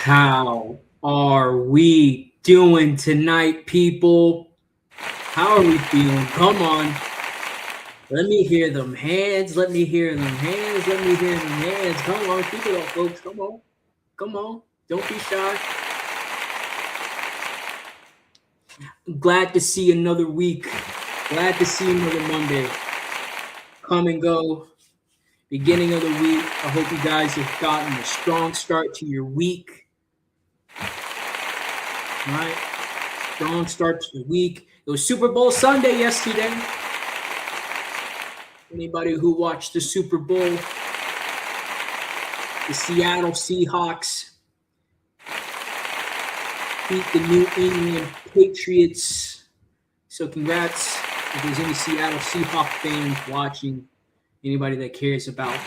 How are we doing tonight, people? How are we feeling? Come on. Let me hear them hands. Let me hear them hands. Let me hear them hands. Come on. Keep it up, folks. Come on. Come on. Don't be shy. Glad to see another week. Glad to see another Monday. Come and go. Beginning of the week. I hope you guys have gotten a strong start to your week. All right. Strong start to the week. It was Super Bowl Sunday yesterday. Anybody who watched the Super Bowl, the Seattle Seahawks beat the New England Patriots. So congrats if there's any Seattle Seahawks fans watching, anybody that cares about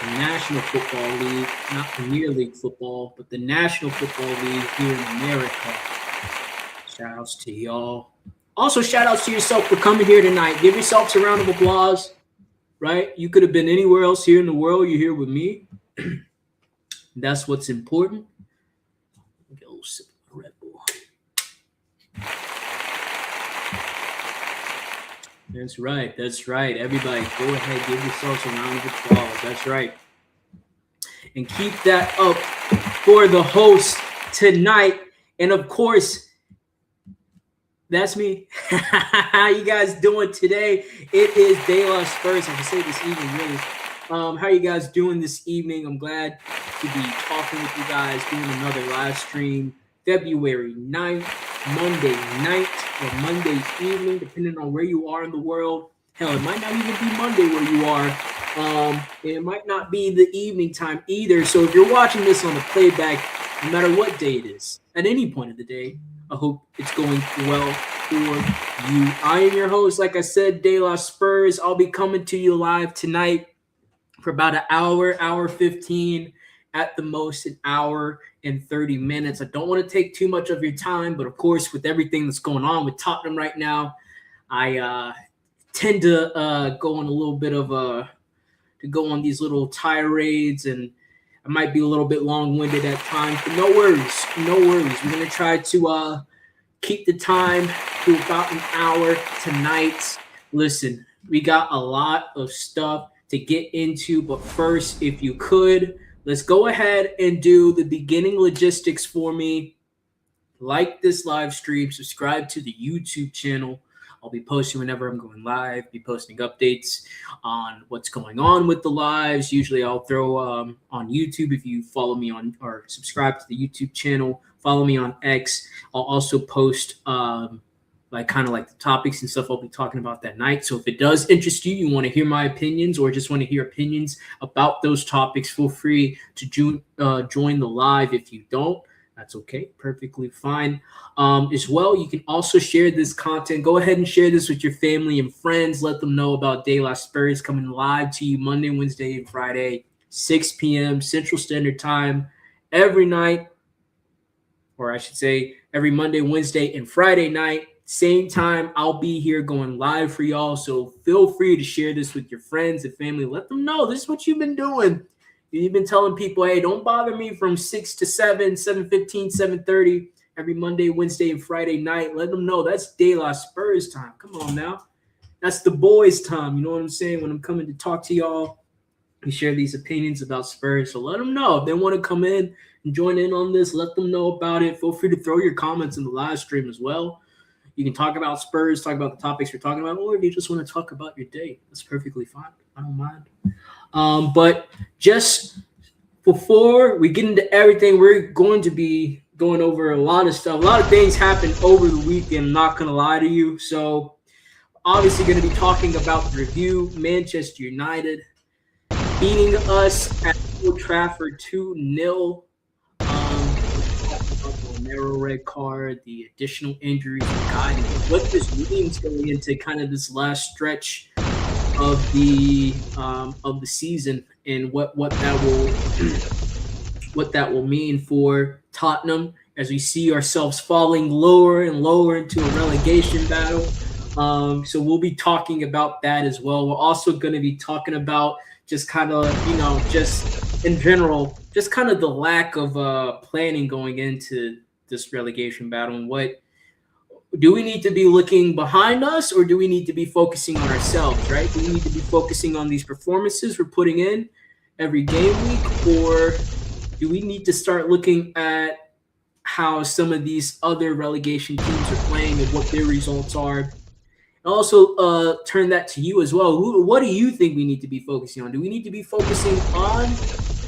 the National Football League, not Premier League football, but the National Football League here in America. Shout outs to y'all. Also, shout outs to yourself for coming here tonight. Give yourselves a round of applause, right? You could have been anywhere else here in the world. You're here with me. That's what's important. Get a little sip of Red Bull. That's right. That's right. Everybody, go ahead. Give yourselves a round of applause. That's right. And keep that up for the host tonight. And, of course, that's me. How you guys doing today? It is De La Spurs. I can say this evening, really. How are you guys doing this evening? I'm glad to be talking with you guys, doing another live stream. February 9th, Monday night or Monday evening, depending on where you are in the world. Hell, it might not even be Monday where you are. It might not be the evening time either. So if you're watching this on the playback, no matter what day it is, at any point of the day, I hope it's going well for you. I am your host, like I said, De La Spurs. I'll be coming to you live tonight for about an hour 15, at the most an hour and 30 minutes. I don't want to take too much of your time, but of course, with everything that's going on with Tottenham right now, I tend to go on a little bit of to go on these little tirades, and I might be a little bit long-winded at times, but no worries. No worries. We're going to try to keep the time to about an hour tonight. Listen, we got a lot of stuff to get into, but first, if you could, let's go ahead and do the beginning logistics for me. Like this live stream, subscribe to the YouTube channel. I'll be posting whenever I'm going live, be posting updates on what's going on with the lives. Usually I'll throw on YouTube if you follow me on or subscribe to the YouTube channel. Follow me on X. I'll also post like the topics and stuff I'll be talking about that night. So if it does interest you, you want to hear my opinions or just want to hear opinions about those topics, feel free to join the live. If you don't, that's okay. Perfectly fine. As well, you can also share this content. Go ahead and share this with your family and friends. Let them know about De La Spurs coming live to you Monday, Wednesday, and Friday, 6 p.m. Central Standard Time every night, or I should say every Monday, Wednesday, and Friday night. Same time, I'll be here going live for y'all. So feel free to share this with your friends and family. Let them know this is what you've been doing. You've been telling people, hey, don't bother me from 6 to 7, 7:15, 7:30 every Monday, Wednesday, and Friday night. Let them know that's De La Spurs time. Come on now. That's the boys' time. You know what I'm saying? When I'm coming to talk to y'all, we share these opinions about Spurs. So let them know. If they want to come in and join in on this, let them know about it. Feel free to throw your comments in the live stream as well. You can talk about Spurs, talk about the topics you're talking about, or if you just want to talk about your day, that's perfectly fine. I don't mind. But just before we get into everything, we're going to be going over a lot of stuff. A lot of things happened over the weekend, I'm not going to lie to you. So obviously going to be talking about the review. Manchester United beating us at Old Trafford 2-0. Narrow red card, the additional injuries, and what this means going into kind of this last stretch of the season, and what that will mean for Tottenham as we see ourselves falling lower and lower into a relegation battle. So we'll be talking about that as well. We're also going to be talking about just kind of, just in general, just kind of the lack of planning going into this relegation battle, and what do we need to be looking behind us, or do we need to be focusing on ourselves, right? Do we need to be focusing on these performances we're putting in every game week, or do we need to start looking at how some of these other relegation teams are playing and what their results are? Also, turn that to you as well. What do you think we need to be focusing on? Do we need to be focusing on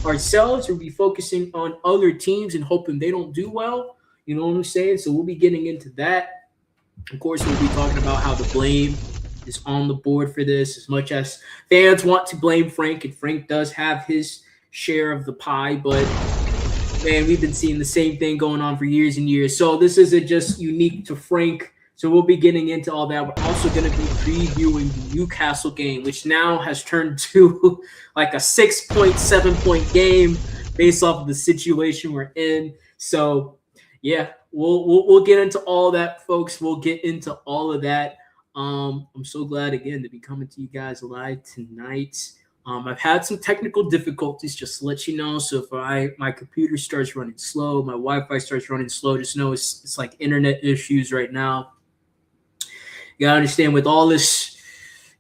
ourselves, or be focusing on other teams and hoping they don't do well? You know what I'm saying? So we'll be getting into that. Of course, we'll be talking about how the blame is on the board for this. As much as fans want to blame Frank, and Frank does have his share of the pie, but man, we've been seeing the same thing going on for years and years. So this isn't just unique to Frank. So we'll be getting into all that. We're also going to be previewing the Newcastle game, which now has turned to like a 6.7 point game based off of the situation we're in. So yeah, we'll get into all that, folks. We'll get into all of that. I'm so glad again to be coming to you guys live tonight. I've had some technical difficulties, just to let you know. So if my computer starts running slow, my Wi-Fi starts running slow, just know it's like internet issues right now. You gotta understand, with all this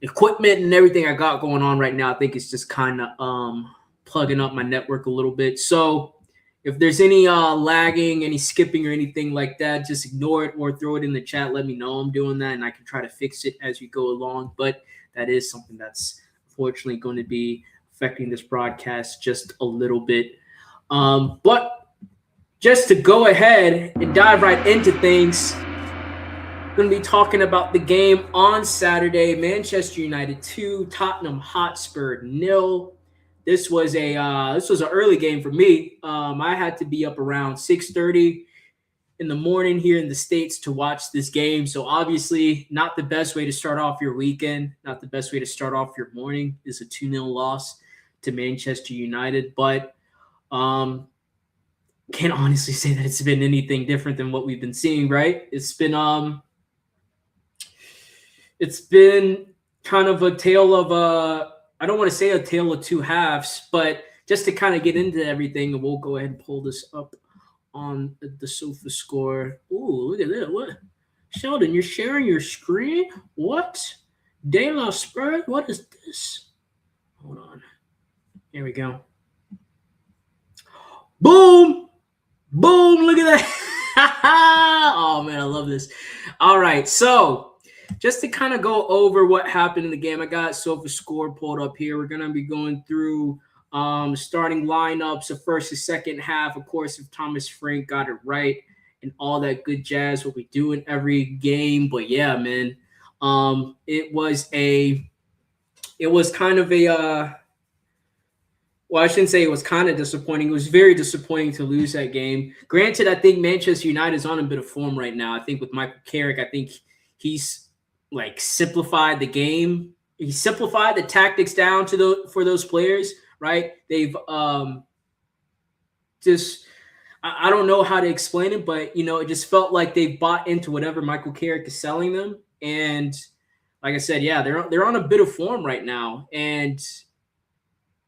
equipment and everything I got going on right now, I think it's just kind of plugging up my network a little bit. So if there's any lagging, any skipping or anything like that, just ignore it or throw it in the chat. Let me know I'm doing that, and I can try to fix it as we go along. But that is something that's unfortunately going to be affecting this broadcast just a little bit. But just to go ahead and dive right into things, going to be talking about the game on Saturday. Manchester United 2, Tottenham Hotspur 0. This was an early game for me. I had to be up around 6:30 in the morning here in the States to watch this game. So obviously not the best way to start off your weekend, not the best way to start off your morning, is a 2-0 loss to Manchester United. But can't honestly say that it's been anything different than what we've been seeing, right? It's been kind of a tale of I don't want to say a tale of two halves, but just to kind of get into everything, we'll go ahead and pull this up on the Sofa Score. Ooh, look at that. What? Sheldon, you're sharing your screen? What? De La Spurs? What is this? Hold on. Here we go. Boom! Boom! Look at that. Oh, man, I love this. All right, so just to kind of go over what happened in the game, I got Sofa Score pulled up here. We're going to be going through starting lineups, the first and second half. Of course, if Thomas Frank got it right and all that good jazz, what we do in every game. But yeah, man, it was kind of a well, I shouldn't say it was kind of disappointing. It was very disappointing to lose that game. Granted, I think Manchester United is on a bit of form right now. I think with Michael Carrick, I think he's like simplified the game. He simplified the tactics down for those players, right? They've just I don't know how to explain it, but it just felt like they've bought into whatever Michael Carrick is selling them. And like I said, yeah, they're on a bit of form right now, and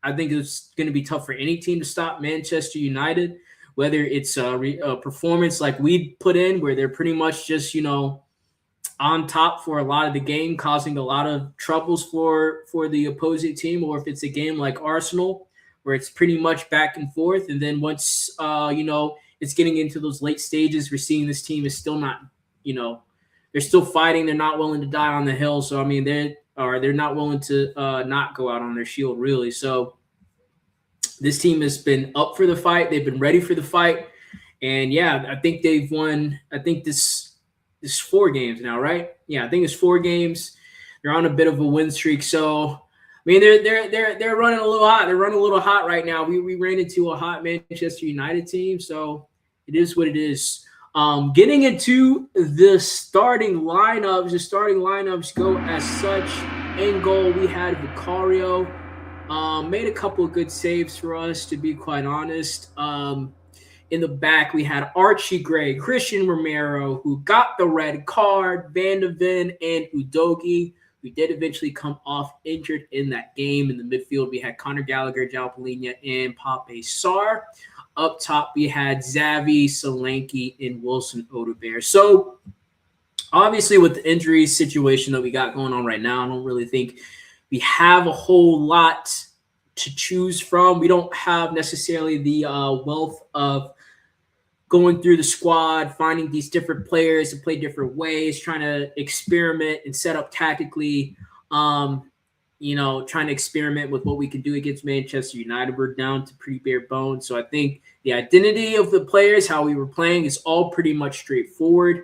I think it's going to be tough for any team to stop Manchester United, whether it's a performance like we put in, where they're pretty much just on top for a lot of the game, causing a lot of troubles for the opposing team, or if it's a game like Arsenal, where it's pretty much back and forth. And then once, it's getting into those late stages, we're seeing this team is still not, they're still fighting. They're not willing to die on the hill. So, I mean, they're not willing to not go out on their shield, really. So this team has been up for the fight. They've been ready for the fight. And, yeah, I think they've won, I think this 4 games now, right? Yeah, I think it's 4 games. They're on a bit of a win streak. So, I mean, they're running a little hot. They're running a little hot right now. We ran into a hot Manchester United team, so it is what it is. Getting into the starting lineups. The starting lineups go as such. In goal, we had Vicario. Made a couple of good saves for us, to be quite honest. In the back, we had Archie Gray, Christian Romero, who got the red card, Van de Ven, and Udogie, We did eventually come off injured in that game. In the midfield, we had Conor Gallagher, João Palhinha, and Pape Sarr. Up top, we had Xavi, Solanke, and Wilson Odobert. So, obviously, with the injury situation that we got going on right now, I don't really think we have a whole lot to choose from. We don't have necessarily the wealth of going through the squad, finding these different players to play different ways, trying to experiment and set up tactically, trying to experiment with what we can do against Manchester United. We're down to pretty bare bones. So I think the identity of the players, how we were playing, is all pretty much straightforward.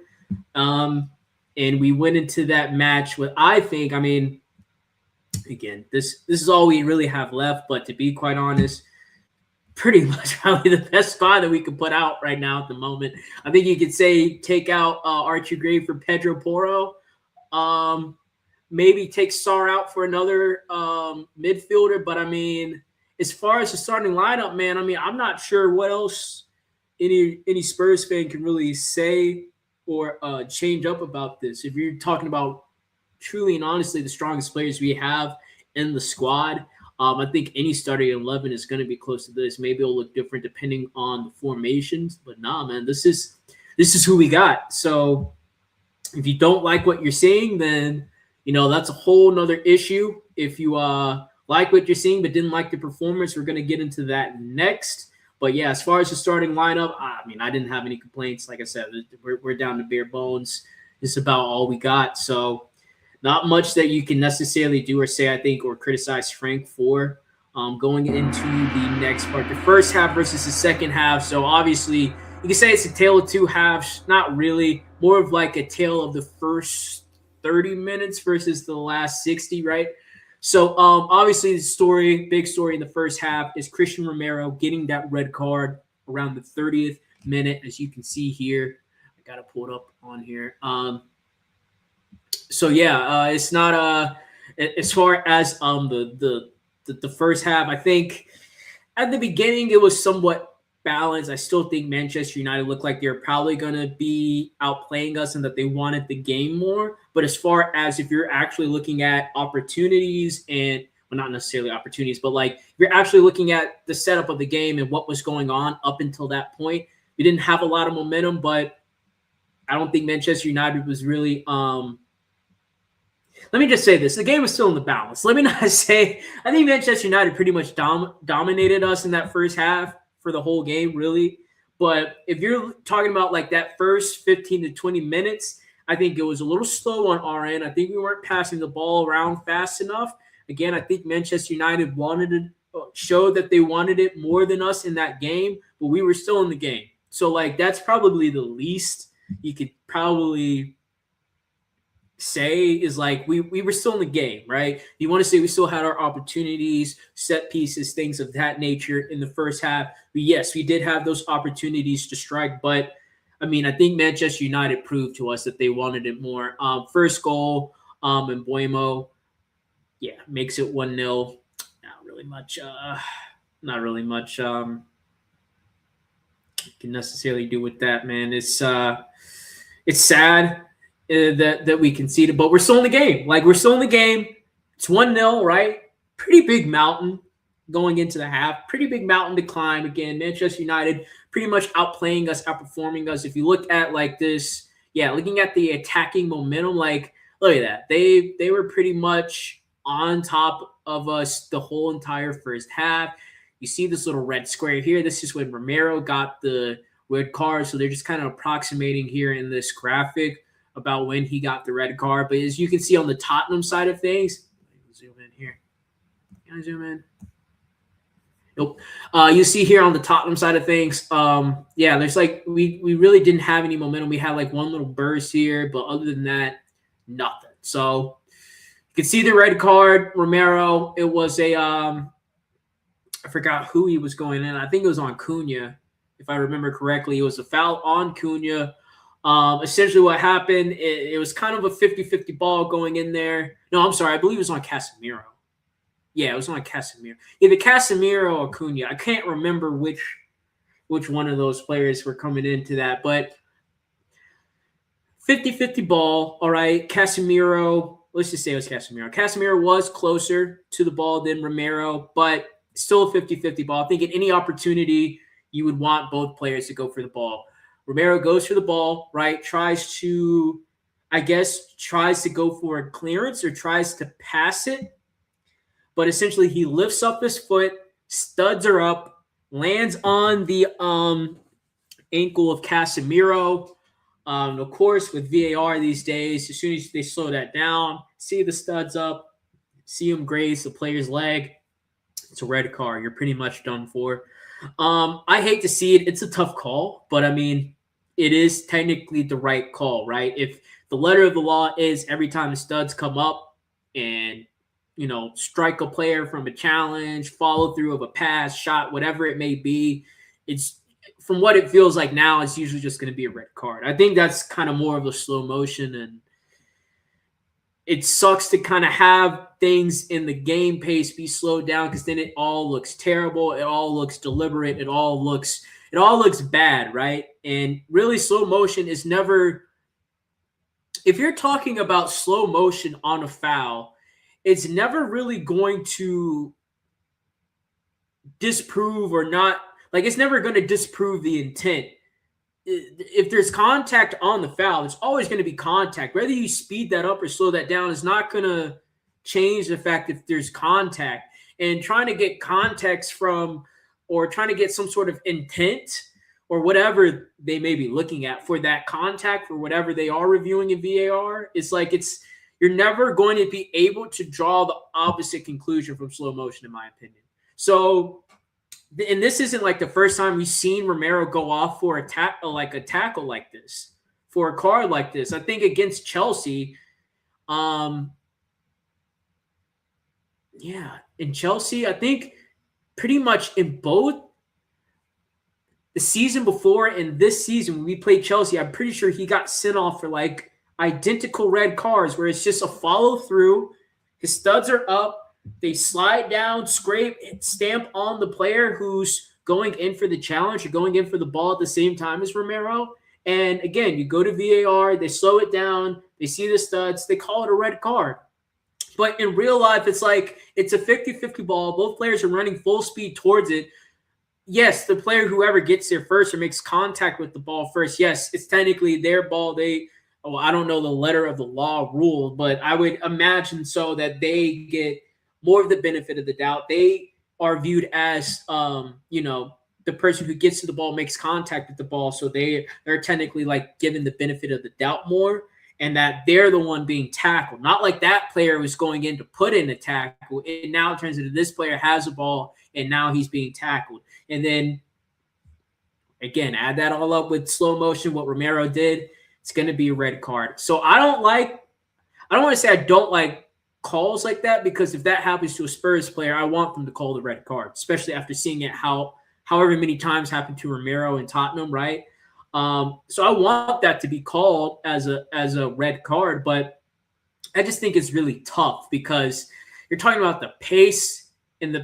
And we went into that match with, again, this is all we really have left. But to be quite honest, pretty much probably the best spot that we could put out right now at the moment. I think you could say take out Archie Gray for Pedro Porro. Maybe take Sarr out for another midfielder. But, as far as the starting lineup, man, I'm not sure what else any Spurs fan can really say or change up about this. If you're talking about truly and honestly the strongest players we have in the squad, I think any starting 11 is going to be close to this. Maybe it'll look different depending on the formations, but nah, man, this is who we got. So if you don't like what you're seeing, then that's a whole nother issue. If you like what you're seeing but didn't like the performance, we're going to get into that next. But yeah, as far as the starting lineup, I didn't have any complaints. Like I said, we're down to bare bones. It's about all we got. So not much that you can necessarily do or say, I think, or criticize Frank for going into the next part. The first half versus the second half. So obviously, you can say it's a tale of two halves. Not really. More of like a tale of the first 30 minutes versus the last 60, right? So obviously the big story in the first half is Christian Romero getting that red card around the 30th minute, as you can see here. I got to pull it up on here. So yeah, it's not as far as the first half. I think at the beginning it was somewhat balanced. I still think Manchester United looked like they're probably going to be outplaying us and that they wanted the game more. But as far as if you're actually looking at opportunities and not necessarily opportunities, but like you're actually looking at the setup of the game and what was going on up until that point, we didn't have a lot of momentum. But I don't think Manchester United was really let me just say this. The game was still in the balance. Let me not say – I think Manchester United pretty much dominated us in that first half for the whole game, really. But if you're talking about like that first 15 to 20 minutes, I think it was a little slow on our end. I think we weren't passing the ball around fast enough. Again, I think Manchester United showed that they wanted it more than us in that game, but we were still in the game. So, like, that's probably the least you could probably – say is like we were still in the game, right? You want to say we still had our opportunities, set pieces, things of that nature in the first half. But yes, we did have those opportunities to strike, but I think Manchester United proved to us that they wanted it more. First goal, and Buemo, yeah, makes it 1-0. Not really much you can necessarily do with that, man. It's sad that we conceded, but we're still in the game. Like, we're still in the game. It's 1-0, right? Pretty big mountain going into the half. Pretty big mountain to climb. Again, Manchester United pretty much outplaying us, outperforming us. If you look at like this, looking at the attacking momentum, like, look at that. They were pretty much on top of us the whole entire first half. You see this little red square here. This is when Romero got the red card. So they're just kind of approximating here in this graphic about when he got the red card. But as you can see on the Tottenham side of things, zoom in here. Can I zoom in? Nope. You see here on the Tottenham side of things, there's like we really didn't have any momentum. We had like one little burst here, but other than that, nothing. So you can see the red card, Romero. It was a I forgot who he was going in. I think it was on Cunha, if I remember correctly. It was a foul on Cunha. Essentially what happened, it was kind of a 50-50 ball going in there. No, I'm sorry. I believe it was on Casemiro. Yeah, it was on Casemiro. Either Casemiro or Cunha. I can't remember which one of those players were coming into that. But 50-50 ball, all right. Casemiro let's just say it was Casemiro. Casemiro was closer to the ball than Romero, but still a 50-50 ball. I think at any opportunity, you would want both players to go for the ball. Romero goes for the ball, right? Tries to go for a clearance or tries to pass it. But essentially, he lifts up his foot, studs are up, lands on the ankle of Casemiro. Of course, with VAR these days, as soon as they slow that down, see the studs up, see him graze the player's leg, it's a red card. You're pretty much done for. I hate to see it. It's a tough call, but I mean, it is technically the right call, right? If the letter of the law is every time the studs come up and, strike a player from a challenge, follow through of a pass, shot, whatever it may be, it's from what it feels like now, it's usually just going to be a red card. I think that's kind of more of a slow motion, and it sucks to kind of have things in the game pace be slowed down because then it all looks terrible. It all looks deliberate. It all looks bad, right? And really, slow motion is never. If you're talking about slow motion on a foul, it's never really going to disprove or not. Like, it's never going to disprove the intent. If there's contact on the foul, there's always going to be contact. Whether you speed that up or slow that down is not going to change the fact if there's contact. And trying to get context from or trying to get some sort of intent or whatever they may be looking at for that contact for whatever they are reviewing in VAR, you're never going to be able to draw the opposite conclusion from slow motion, in my opinion. So, and this isn't like the first time we've seen Romero go off for a tackle like this, for a card like this. I think against Chelsea, in Chelsea, I think pretty much in both the season before and this season when we played Chelsea, I'm pretty sure he got sent off for like identical red cards where it's just a follow through. His studs are up. They slide down, scrape, stamp on the player who's going in for the challenge or going in for the ball at the same time as Romero. And again, you go to VAR, they slow it down, they see the studs, they call it a red card. But in real life, it's like it's a 50-50 ball. Both players are running full speed towards it. Yes, the player, whoever gets there first or makes contact with the ball first, yes, it's technically their ball. I don't know the letter of the law rule, but I would imagine so that they get more of the benefit of the doubt. They are viewed as, the person who gets to the ball makes contact with the ball. So they're technically like given the benefit of the doubt more, and that they're the one being tackled. Not like that player was going in to put in a tackle. It now turns into this player has a ball and now he's being tackled. And then again, add that all up with slow motion, what Romero did, it's going to be a red card. So I don't want to say I don't like calls like that, because if that happens to a Spurs player, I want them to call the red card, especially after seeing it however many times happened to Romero in Tottenham, right? So I want that to be called as a red card, but I just think it's really tough because you're talking about the pace and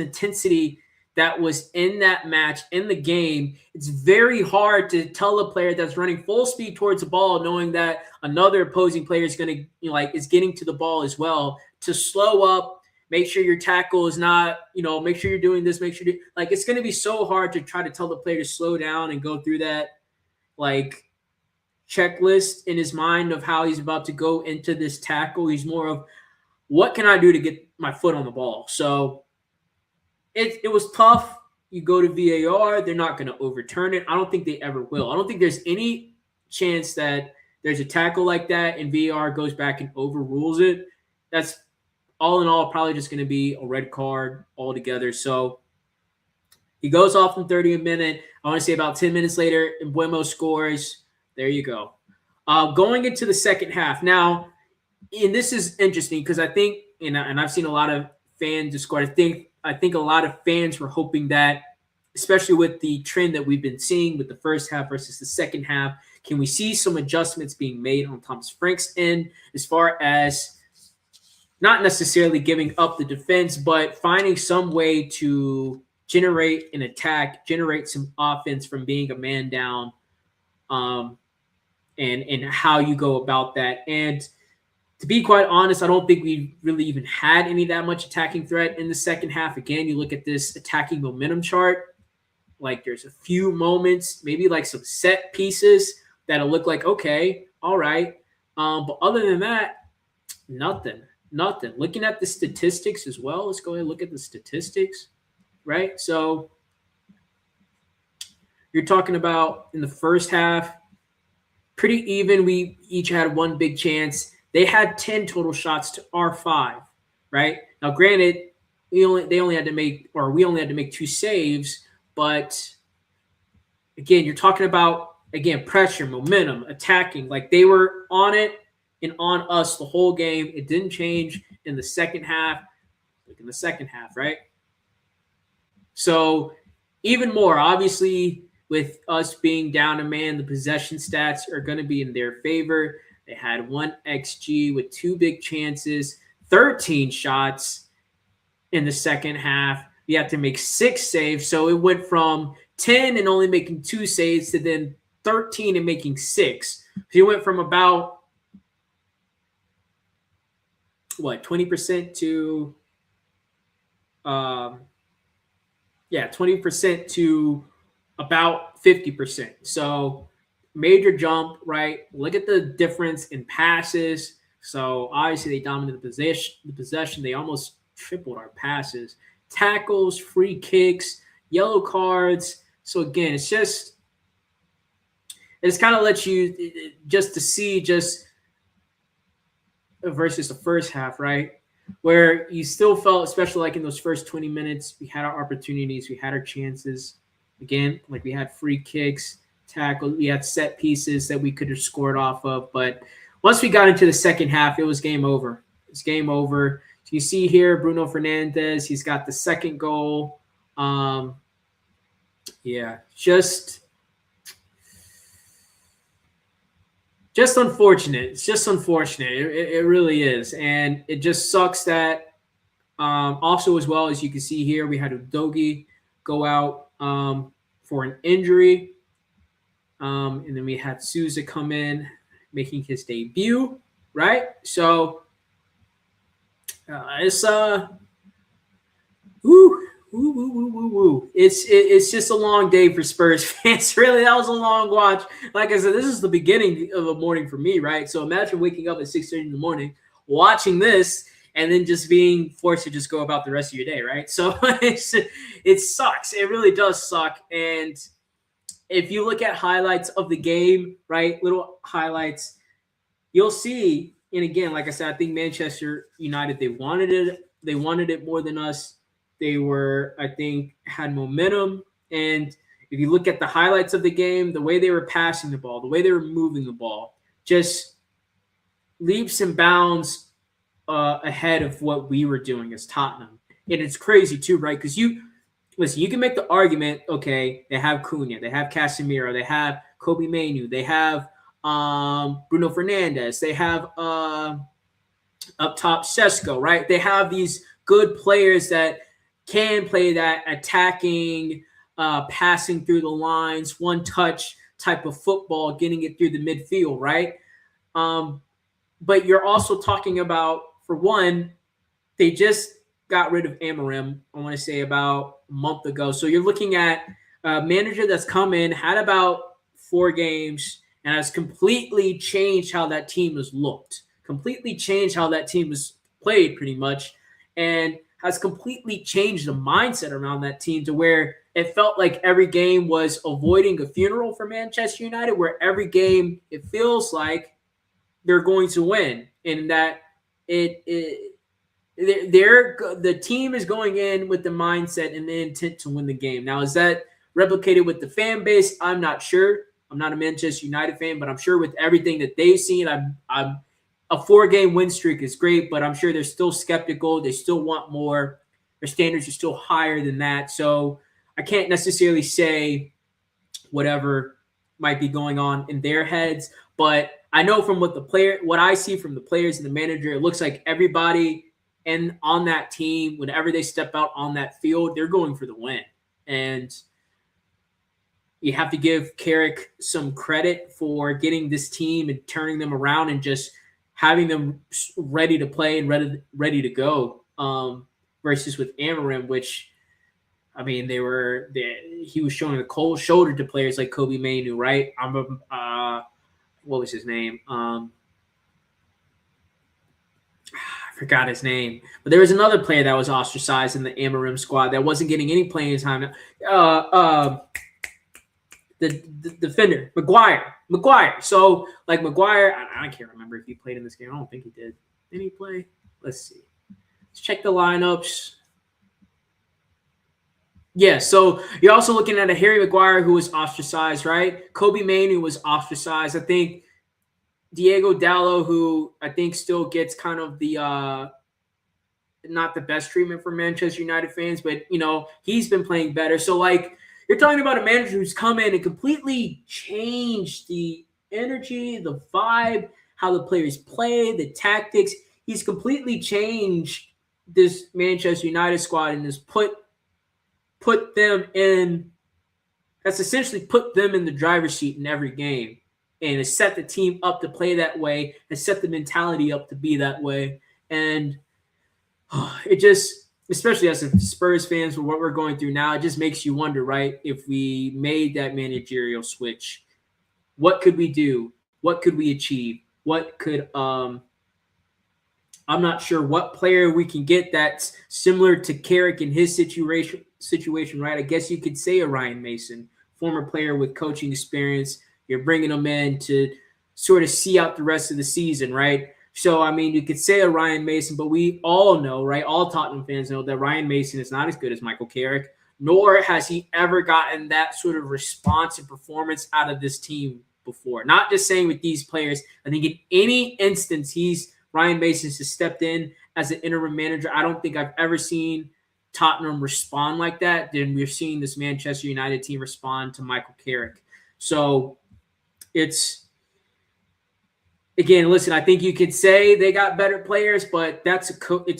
intensity that was in that match, in the game. It's very hard to tell a player that's running full speed towards the ball, knowing that another opposing player is going to, is getting to the ball as well, to slow up, make sure your tackle is not, make sure you're doing this, it's going to be so hard to try to tell the player to slow down and go through that, checklist in his mind of how he's about to go into this tackle. He's more of, what can I do to get my foot on the ball? So it was tough. You go to VAR, they're not going to overturn it. I don't think they ever will. I don't think there's any chance that there's a tackle like that and VAR goes back and overrules it. That's all in all probably just going to be a red card altogether. So he goes off in 30th minute. I want to say about 10 minutes later, Mbeumo scores. There you go. Going into the second half. Now, and this is interesting because I think, and I've seen a lot of fan discord, I think a lot of fans were hoping that, especially with the trend that we've been seeing with the first half versus the second half, can we see some adjustments being made on Thomas Frank's end as far as not necessarily giving up the defense, but finding some way to generate an attack, generate some offense from being a man down, and how you go about that. And To be quite honest, I don't think we really even had any that much attacking threat in the second half. Again, you look at this attacking momentum chart, like there's a few moments, maybe like some set pieces that'll look like, okay, all right. But other than that, nothing. Nothing. Looking at the statistics as well. Let's go ahead and look at the statistics, right? So you're talking about in the first half, pretty even. We each had one big chance. They had 10 total shots to our 5, right? Now, granted, we only had to make 2 saves, but again, you're talking about pressure, momentum, attacking. Like they were on it and on us the whole game. It didn't change in the second half. Like in the second half, right? So even more, obviously, with us being down a man, the possession stats are going to be in their favor. They had 1 XG with 2 big chances, 13 shots in the second half. You have to make 6 saves. So it went from 10 and only making 2 saves to then 13 and making 6. So you went from about 20% to 20% to about 50%. So major jump, right? Look at the difference in passes. So obviously they dominated the possession. They almost tripled our passes. Tackles, free kicks, yellow cards. So again, it's kind of lets you just to see just versus the first half, right? Where you still felt, especially like in those first 20 minutes, we had our opportunities, we had our chances. Again, like we had free kicks, tackles, we had set pieces that we could have scored off of. But once we got into the second half, it was game over. It's game over. So you see here, Bruno Fernandes, he's got the second goal. Just unfortunate. It's just unfortunate. It really is. And it just sucks that also as well, as you can see here, we had Udogie go out for an injury. And then we had Souza come in, making his debut, right? So it's It's just a long day for Spurs fans. Really, that was a long watch. Like I said, this is the beginning of a morning for me, right? So imagine waking up at 6:30 in the morning, watching this, and then just being forced to just go about the rest of your day, right? So it sucks. It really does suck. And if you look at highlights of the game, right, little highlights, you'll see. And again, like I said, I think Manchester United, they wanted it. They wanted it more than us. They were, I think, had momentum. And if you look at the highlights of the game, the way they were passing the ball, the way they were moving the ball, just leaps and bounds ahead of what we were doing as Tottenham. And it's crazy too, right? Because you can make the argument, okay, they have Cunha, they have Casemiro, they have Kobe Mainu, they have Bruno Fernandes, they have up top Sesko, right? They have these good players that can play that attacking, passing through the lines, one-touch type of football, getting it through the midfield, right? But you're also talking about, for one, they just got rid of Amorim, I want to say about a month ago. So you're looking at a manager that's come in, had about 4 games, and has completely changed how that team has looked, completely changed how that team was played pretty much, and has completely changed the mindset around that team to where it felt like every game was avoiding a funeral for Manchester United, where every game it feels like they're going to win, and that the team is going in with the mindset and the intent to win the game. Now, is that replicated with the fan base? I'm not sure. I'm not a Manchester United fan, but I'm sure with everything that they've seen, I'm a 4-game win streak is great, but I'm sure they're still skeptical. They still want more. Their standards are still higher than that. So I can't necessarily say whatever might be going on in their heads, but I know from what I see from the players and the manager, it looks like everybody on that team, whenever they step out on that field, they're going for the win. And you have to give Carrick some credit for getting this team and turning them around and just having them ready to play and ready to go, versus with Amarim, which, I mean, he was showing a cold shoulder to players like Kobe Mainu, right? What was his name? I forgot his name, but there was another player that was ostracized in the Amarim squad that wasn't getting any playing time. The defender, McGuire. So, like, McGuire, I can't remember if he played in this game. I don't think he did. Did he play? Let's see. Let's check the lineups. Yeah, so you're also looking at a Harry Maguire who was ostracized, right? Kobe Mainu was ostracized. I think Diego Dallo, who I think still gets kind of the not the best treatment for Manchester United fans, but, you know, he's been playing better. So, like, you're talking about a manager who's come in and completely changed the energy, the vibe, how the players play, the tactics. He's completely changed this Manchester United squad and has put them in – that's essentially put them in the driver's seat in every game, and has set the team up to play that way, has set the mentality up to be that way. And it just, especially as Spurs fans, with what we're going through now, it just makes you wonder, right? If we made that managerial switch, what could we do? What could we achieve? What could I'm not sure what player we can get that's similar to Carrick in his situation, right? I guess you could say a Ryan Mason, former player with coaching experience. You're bringing him in to sort of see out the rest of the season, right? So, I mean, you could say a Ryan Mason, but we all know, right? All Tottenham fans know that Ryan Mason is not as good as Michael Carrick, nor has he ever gotten that sort of response and performance out of this team before. Not just saying with these players. I think in any instance Ryan Mason has stepped in as an interim manager. I don't think I've ever seen Tottenham respond like that. Then we're seeing this Manchester United team respond to Michael Carrick. So it's, again, listen, I think you could say they got better players, but it's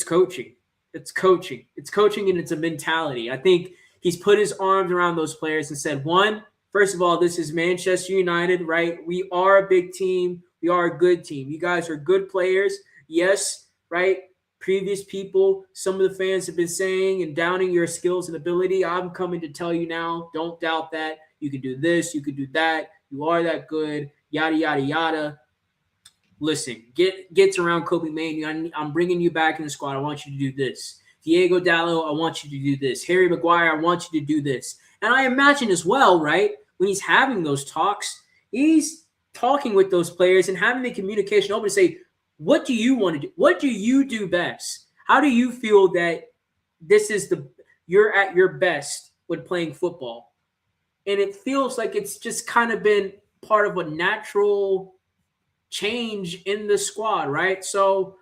coaching. It's coaching. It's coaching, and it's a mentality. I think he's put his arms around those players and said, first of all, this is Manchester United, right? We are a big team. We are a good team. You guys are good players. Yes, right? Previous people, some of the fans have been saying and downing your skills and ability. I'm coming to tell you now, don't doubt that. You can do this. You can do that. You are that good. Yada, yada, yada. Listen, gets around Kobe Mainu. I'm bringing you back in the squad. I want you to do this. Diego Dallo, I want you to do this. Harry Maguire, I want you to do this. And I imagine as well, right, when he's having those talks, he's talking with those players and having the communication open to say, what do you want to do? What do you do best? How do you feel that you're at your best when playing football? And it feels like it's just kind of been part of a natural change in the squad, right? So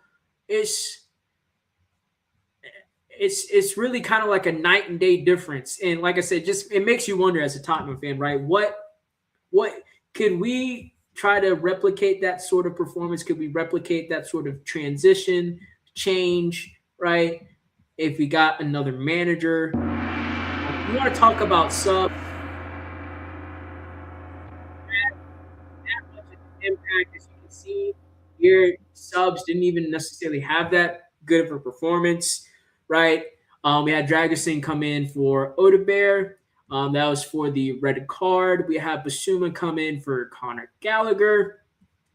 it's really kind of like a night and day difference. And like I said, just it makes you wonder as a Tottenham fan, right? What could we try to replicate that sort of performance? Could we replicate that sort of transition, change, right? If we got another manager. If you want to talk about sub, that much of an impact, as you can see, your subs didn't even necessarily have that good of a performance, right? We had Dragusin come in for Odebear. That was for the red card. We had Basuma come in for Conor Gallagher.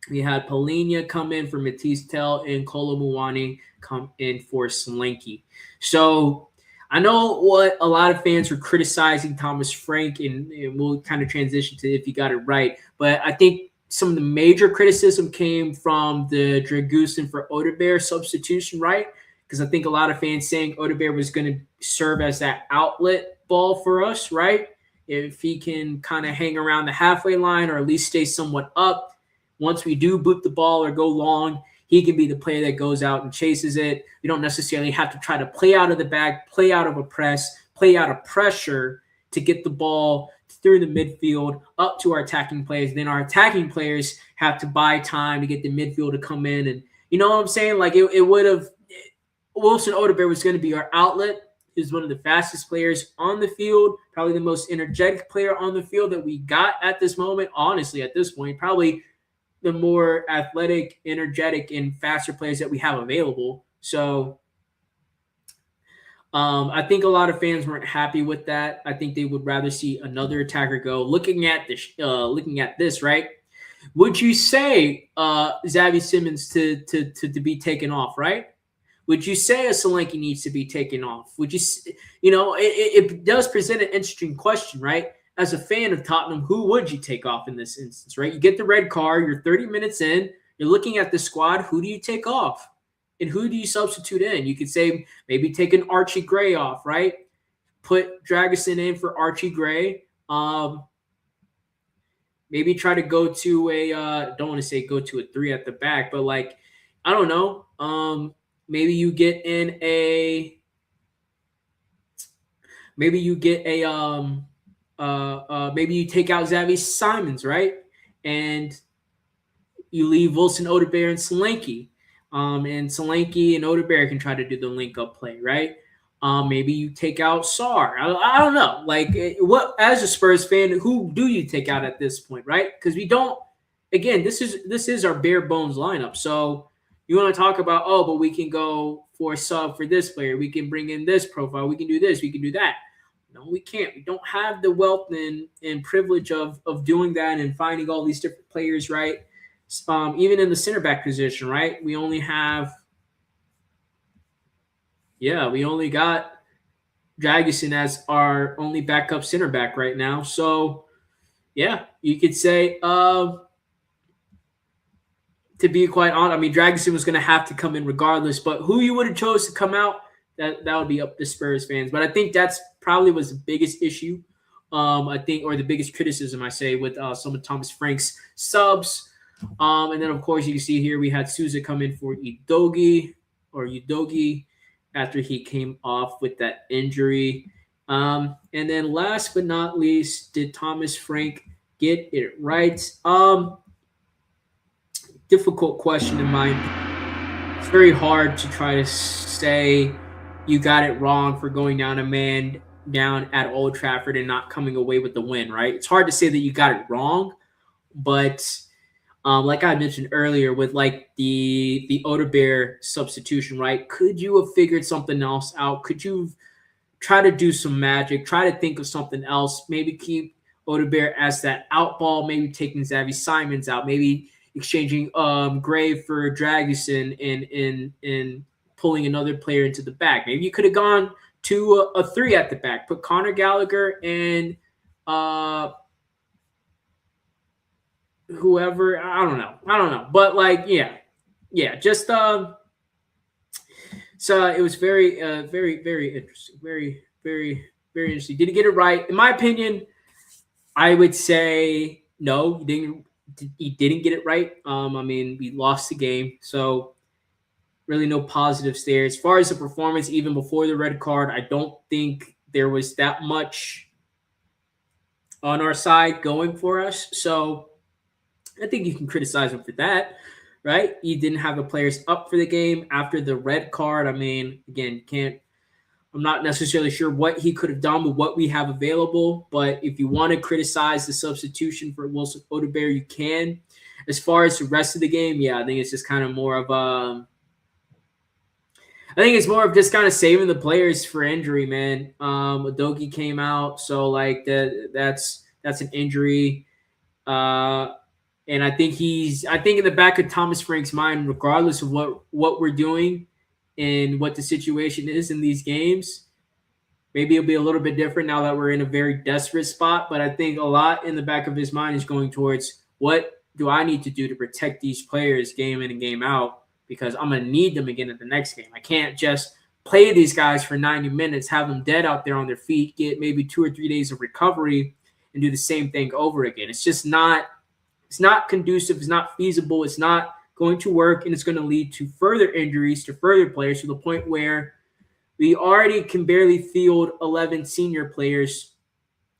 We had Polina come in for Matisse Tell, and Kolo Muani come in for Slinky. So I know what a lot of fans were criticizing Thomas Frank, and we'll kind of transition to if he got it right. But I think some of the major criticism came from the Dragusin for Odebear substitution, right? Because I think a lot of fans saying Odebear was going to serve as that outlet ball for us, right? If he can kind of hang around the halfway line or at least stay somewhat up, once we do boot the ball or go long, he can be the player that goes out and chases it. We don't necessarily have to try to play out of the back, play out of a press, play out of pressure to get the ball through the midfield up to our attacking players. Then our attacking players have to buy time to get the midfield to come in. And you know what I'm saying? Like it would have – Wilson Odebear was going to be our outlet. He's one of the fastest players on the field, probably the most energetic player on the field that we got at this moment. Honestly, at this point, probably the more athletic, energetic, and faster players that we have available. So I think a lot of fans weren't happy with that. I think they would rather see another attacker go. Looking at this, right? Would you say Xavi Simmons to be taken off, right? Would you say a Solanke needs to be taken off? Would you, it does present an interesting question, right? As a fan of Tottenham, who would you take off in this instance, right? You get the red card, you're 30 minutes in, you're looking at the squad, who do you take off? And who do you substitute in? You could say maybe take an Archie Gray off, right? Put Dragusin in for Archie Gray. Maybe try to go to don't want to say go to a 3 at the back, but like, I don't know. Maybe you get in a maybe you take out Xavi Simons, right? And you leave Wilson Odegaard and Solanke. And Solanke and Odegaard can try to do the link-up play, right? Maybe you take out Sarr. I don't know. Like, what as a Spurs fan, who do you take out at this point, right? Because we don't. Again, this is our bare bones lineup. So you want to talk about, but we can go for a sub for this player. We can bring in this profile. We can do this. We can do that. No, we can't. We don't have the wealth and privilege of doing that and finding all these different players, right? Even in the center back position, right? We only got Dragusin as our only backup center back right now. So, yeah, you could say, to be quite honest, I mean, Dragusin was going to have to come in regardless, but who you would have chose to come out, that would be up to Spurs fans. But I think that's probably was the biggest issue, or the biggest criticism, I say, with some of Thomas Frank's subs. And then, of course, you can see here we had Sousa come in for Udogie after he came off with that injury. And then last but not least, did Thomas Frank get it right? Difficult question in my opinion. It's very hard to try to say you got it wrong for going down a man down at Old Trafford and not coming away with the win, right? It's hard to say that you got it wrong, but like I mentioned earlier with like the Odegaard substitution, right? Could you have figured something else out? Could you try to do some magic? Try to think of something else. Maybe keep Odegaard as that out ball. Maybe taking Xavi Simons out. Maybe exchanging Gray for Dragusin and pulling another player into the back. Maybe you could have gone to a 3 at the back. Put Conor Gallagher and whoever, I don't know, but like, just so it was very very interesting, very interesting. Did he get it right? In my opinion, I would say no, he didn't get it right. I mean, we lost the game, so really no positives there. As far as the performance, even before the red card, I don't think there was that much on our side going for us, so I think you can criticize him for that, right? He didn't have the players up for the game after the red card. I mean, again, I'm not necessarily sure what he could have done with what we have available, but if you want to criticize the substitution for Wilson Odegaard, you can. As far as the rest of the game, I think it's just kind of more of I think it's more of just kind of saving the players for injury, man. Udogie came out, so like that's an injury. And I think in the back of Thomas Frank's mind, regardless of what we're doing and what the situation is in these games, maybe it'll be a little bit different now that we're in a very desperate spot. But I think a lot in the back of his mind is going towards, what do I need to do to protect these players game in and game out? Because I'm going to need them again at the next game. I can't just play these guys for 90 minutes, have them dead out there on their feet, get maybe 2 or 3 days of recovery, and do the same thing over again. It's just not conducive. It's not feasible. It's not going to work, and it's going to lead to further injuries to further players, to the point where we already can barely field 11 senior players.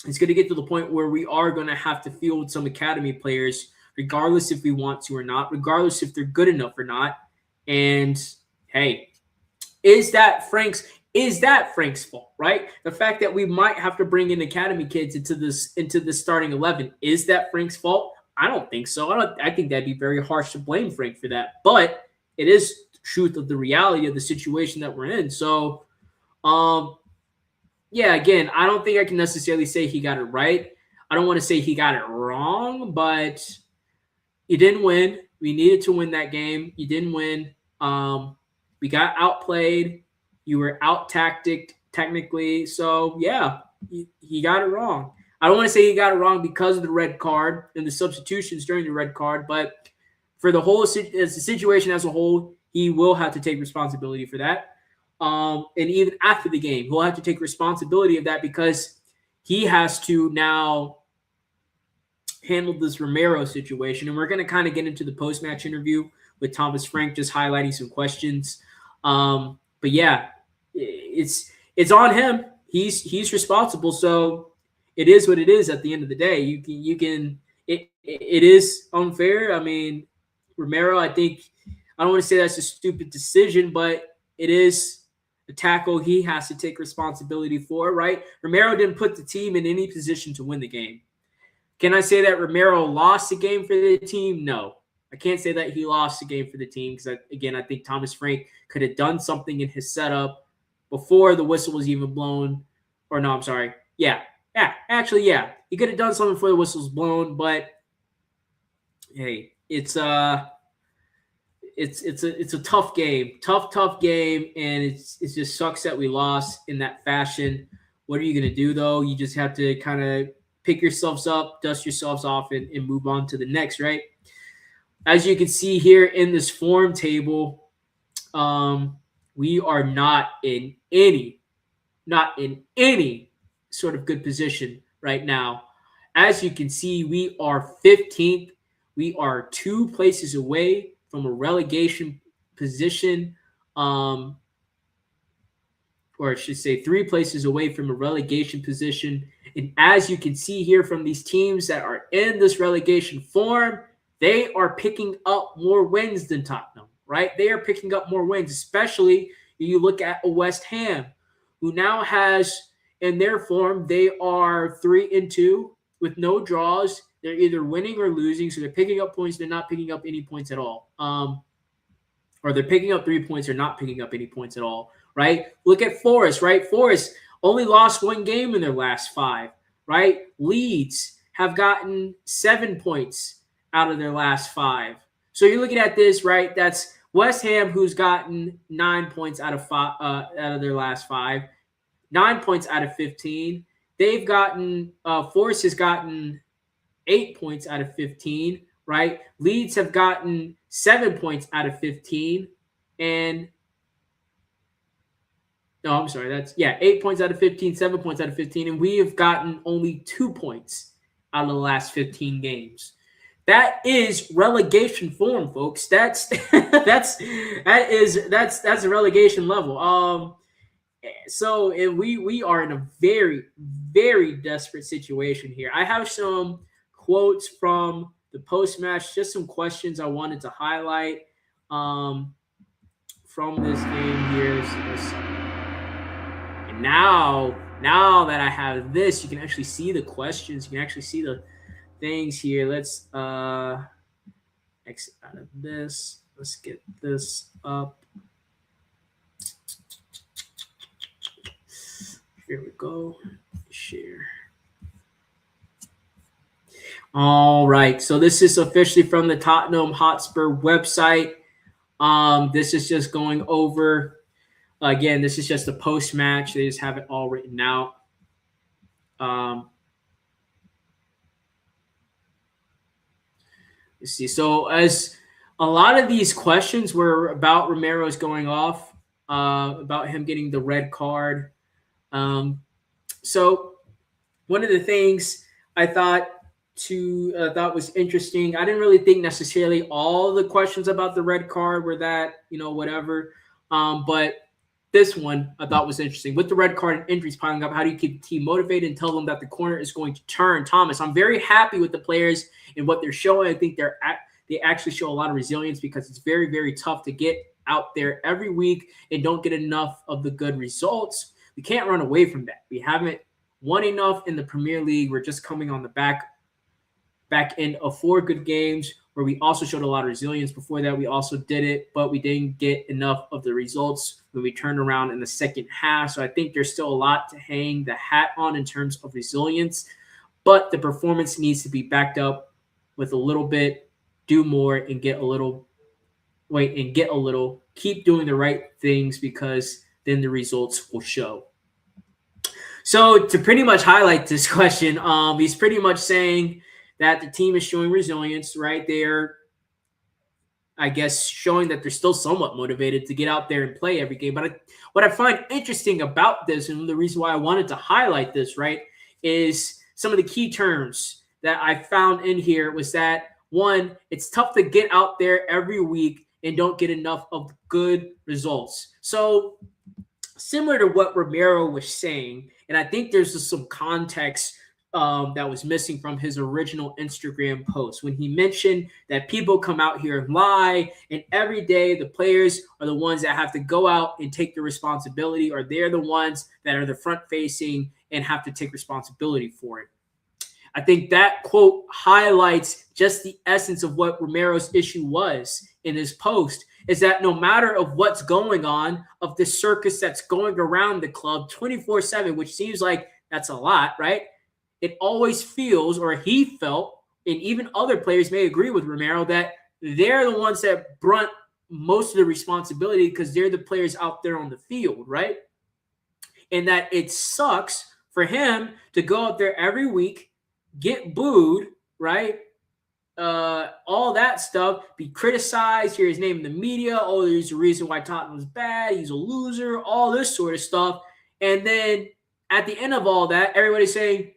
It's going to get to the point where we are going to have to field some academy players, regardless if we want to or not, regardless if they're good enough or not. And hey, is that Frank's fault, right? The fact that we might have to bring in academy kids into this starting 11, is that Frank's fault? I don't think so. I think that'd be very harsh to blame Frank for that. But it is the truth of the reality of the situation that we're in. So, yeah, again, I don't think I can necessarily say he got it right. I don't want to say he got it wrong, but you didn't win. We needed to win that game. You didn't win. We got outplayed. You were out tacticked technically. So, yeah, he got it wrong. I don't want to say he got it wrong because of the red card and the substitutions during the red card, but for the whole the situation as a whole, he will have to take responsibility for that. And even after the game, he'll have to take responsibility of that because he has to now handle this Romero situation. And we're going to kind of get into the post-match interview with Thomas Frank, just highlighting some questions. But yeah, it's on him. He's responsible. So it is what it is at the end of the day. It is unfair. I mean, Romero, I don't want to say that's a stupid decision, but it is a tackle he has to take responsibility for, right? Romero didn't put the team in any position to win the game. Can I say that Romero lost the game for the team? No. I can't say that he lost the game for the team because, again, I think Thomas Frank could have done something in his setup before the whistle was even blown. Or no, I'm sorry. Yeah. He could have done something before the whistle was blown, but hey, it's a tough game, tough game, and it just sucks that we lost in that fashion. What are you gonna do though? You just have to kind of pick yourselves up, dust yourselves off, and move on to the next, right? As you can see here in this form table, we are not in any sort of good position right now. As you can see, we are 15th. We are 2 places away from a relegation position, or I should say 3 places away from a relegation position. And as you can see here from these teams that are in this relegation form, they are picking up more wins than Tottenham, right? They are picking up more wins, especially when you look at a West Ham, who now has, in their form, they are 3-2 with no draws. They're either winning or losing, so they're picking up points. They're not picking up any points at all. Or they're picking up 3 points or not picking up any points at all, right? Look at Forest, right? Forest only lost 1 game in their last 5, right? Leeds have gotten 7 points out of their last 5. So you're looking at this, right? That's West Ham, who's gotten 9 points out of their last 5, 9 points out of 15. They've gotten Forest has gotten 8 points out of 15, right? Leeds have gotten 7 points out of 15, and 8 points out of 15, 7 points out of 15, and we have gotten only 2 points out of the last 15 games. That is relegation form, folks. That's a relegation level. So we are in a very, very desperate situation here. I have some quotes from the post-match, just some questions I wanted to highlight from this game here. And now that I have this, you can actually see the questions. You can actually see the things here. Let's exit out of this. Let's get this up. Here we go. Share. All right. So this is officially from the Tottenham Hotspur website. This is just going over. Again, this is just a post-match. They just have it all written out. Let's see. So as a lot of these questions were about Romero's going off, about him getting the red card. So one of the things I thought was interesting, I didn't really think necessarily all the questions about the red card were that, whatever. But this one I thought was interesting. With the red card and injuries piling up, how do you keep the team motivated and tell them that the corner is going to turn? Thomas, I'm very happy with the players and what they're showing. I think they actually show a lot of resilience because it's very, very tough to get out there every week and don't get enough of the good results. We can't run away from that. We haven't won enough in the Premier League. We're just coming on the back back end of 4 good games where we also showed a lot of resilience. Before that, we also did it, but we didn't get enough of the results when we turned around in the second half. So I think there's still a lot to hang the hat on in terms of resilience, but the performance needs to be backed up with a little bit, do more, and get a little. Keep doing the right things, because then the results will show. So to pretty much highlight this question, he's pretty much saying that the team is showing resilience, right? They're, I guess, showing that they're still somewhat motivated to get out there and play every game. But what I find interesting about this, and the reason why I wanted to highlight this, right, is some of the key terms that I found in here was that, one, it's tough to get out there every week and don't get enough of good results. So similar to what Romero was saying, and I think there's just some context that was missing from his original Instagram post when he mentioned that people come out here and lie, and every day the players are the ones that have to go out and take the responsibility, or they're the ones that are the front facing and have to take responsibility for it. I think that quote highlights just the essence of what Romero's issue was in his post, is that no matter of what's going on, of the circus that's going around the club 24/7, which seems like that's a lot, right? It always feels, or he felt, and even other players may agree with Romero, that they're the ones that brunt most of the responsibility because they're the players out there on the field, right? And that it sucks for him to go out there every week, get booed, right? All that stuff, be criticized, hear his name in the media. Oh, there's a reason why Tottenham's bad. He's a loser, all this sort of stuff. And then at the end of all that, everybody's saying,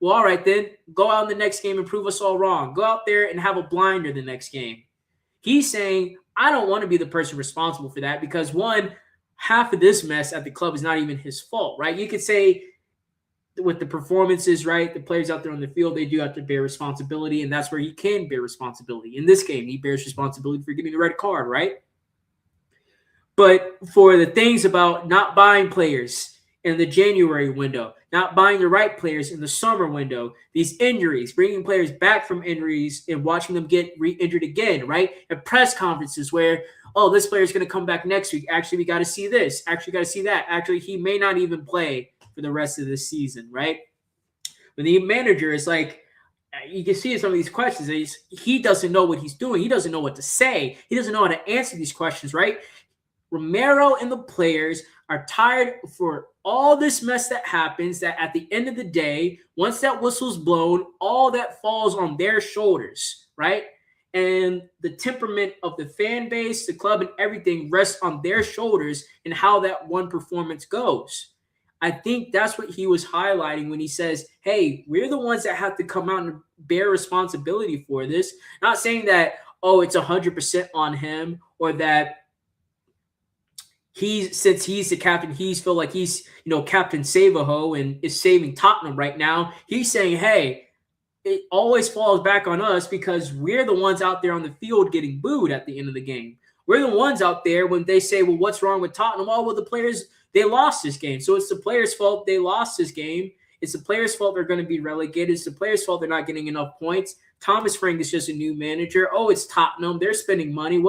well, all right, then go out in the next game and prove us all wrong. Go out there and have a blinder the next game. He's saying, I don't want to be the person responsible for that, because one, half of this mess at the club is not even his fault, right? You could say with the performances, right, the players out there on the field, they do have to bear responsibility, and that's where he can bear responsibility. In this game, he bears responsibility for getting the red card, right? But for the things about not buying players in the January window, not buying the right players in the summer window, these injuries, bringing players back from injuries and watching them get re-injured again, right? At press conferences where, oh, this player is going to come back next week. Actually, we got to see this. Actually, got to see that. Actually, he may not even play for the rest of the season, right? When the manager is like, you can see in some of these questions, he doesn't know what he's doing. He doesn't know what to say. He doesn't know how to answer these questions, right? Romero and the players are tired for all this mess that happens, that at the end of the day, once that whistle's blown, all that falls on their shoulders, right? And the temperament of the fan base, the club, and everything rests on their shoulders and how that one performance goes. I think that's what he was highlighting when he says, hey, we're the ones that have to come out and bear responsibility for this. Not saying that, oh, it's 100% on him, or that since he's the captain, he's feel like he's, Captain Save-A-Ho and is saving Tottenham right now. He's saying, hey, it always falls back on us because we're the ones out there on the field getting booed at the end of the game. We're the ones out there when they say, well, what's wrong with Tottenham? Oh, well, the players, they lost this game. So it's the players' fault they lost this game. It's the players' fault they're going to be relegated. It's the players' fault they're not getting enough points. Thomas Frank is just a new manager. Oh, it's Tottenham. They're spending money.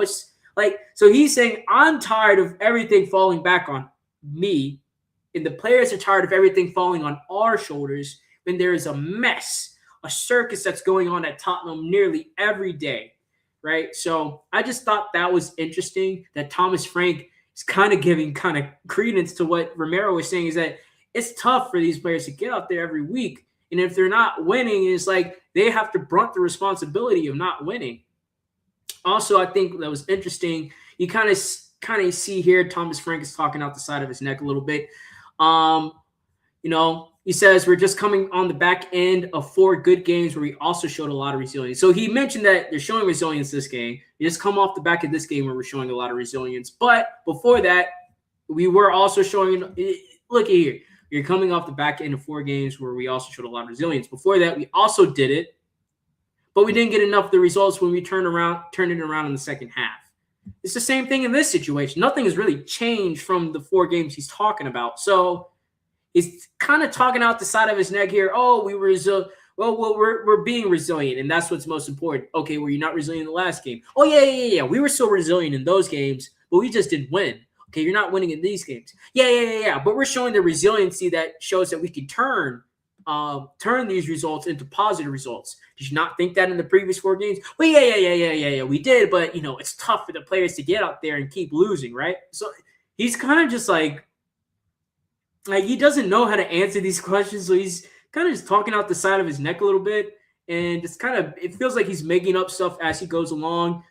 So he's saying, I'm tired of everything falling back on me, and the players are tired of everything falling on our shoulders when there is a mess, a circus that's going on at Tottenham nearly every day, right? So I just thought that was interesting that Thomas Frank is kind of giving credence to what Romero was saying, is that it's tough for these players to get out there every week. And if they're not winning, it's like they have to brunt the responsibility of not winning. Also, I think that was interesting. You kind of see here Thomas Frank is talking out the side of his neck a little bit. He says we're just coming on the back end of 4 good games where we also showed a lot of resilience. So he mentioned that they're showing resilience this game. We just come off the back of this game where we're showing a lot of resilience. But before that, we were also showing, look here, you're coming off the back end of 4 games where we also showed a lot of resilience. Before that, we also did it, but we didn't get enough of the results when we turned it around in the second half. It's the same thing in this situation. Nothing has really changed from the 4 games he's talking about. So he's kind of talking out the side of his neck here. Oh, Well, we're being resilient, and that's what's most important. Okay, were you not resilient in the last game? Oh yeah. We were so resilient in those games, but we just didn't win. Okay, you're not winning in these games. Yeah. But we're showing the resiliency that shows that we can turn these results into positive results. Did you not think that in the previous 4 games? Well, yeah. We did, but it's tough for the players to get out there and keep losing, right? So he's kind of just like he doesn't know how to answer these questions, so he's kind of just talking out the side of his neck a little bit, and it feels like he's making up stuff as he goes along.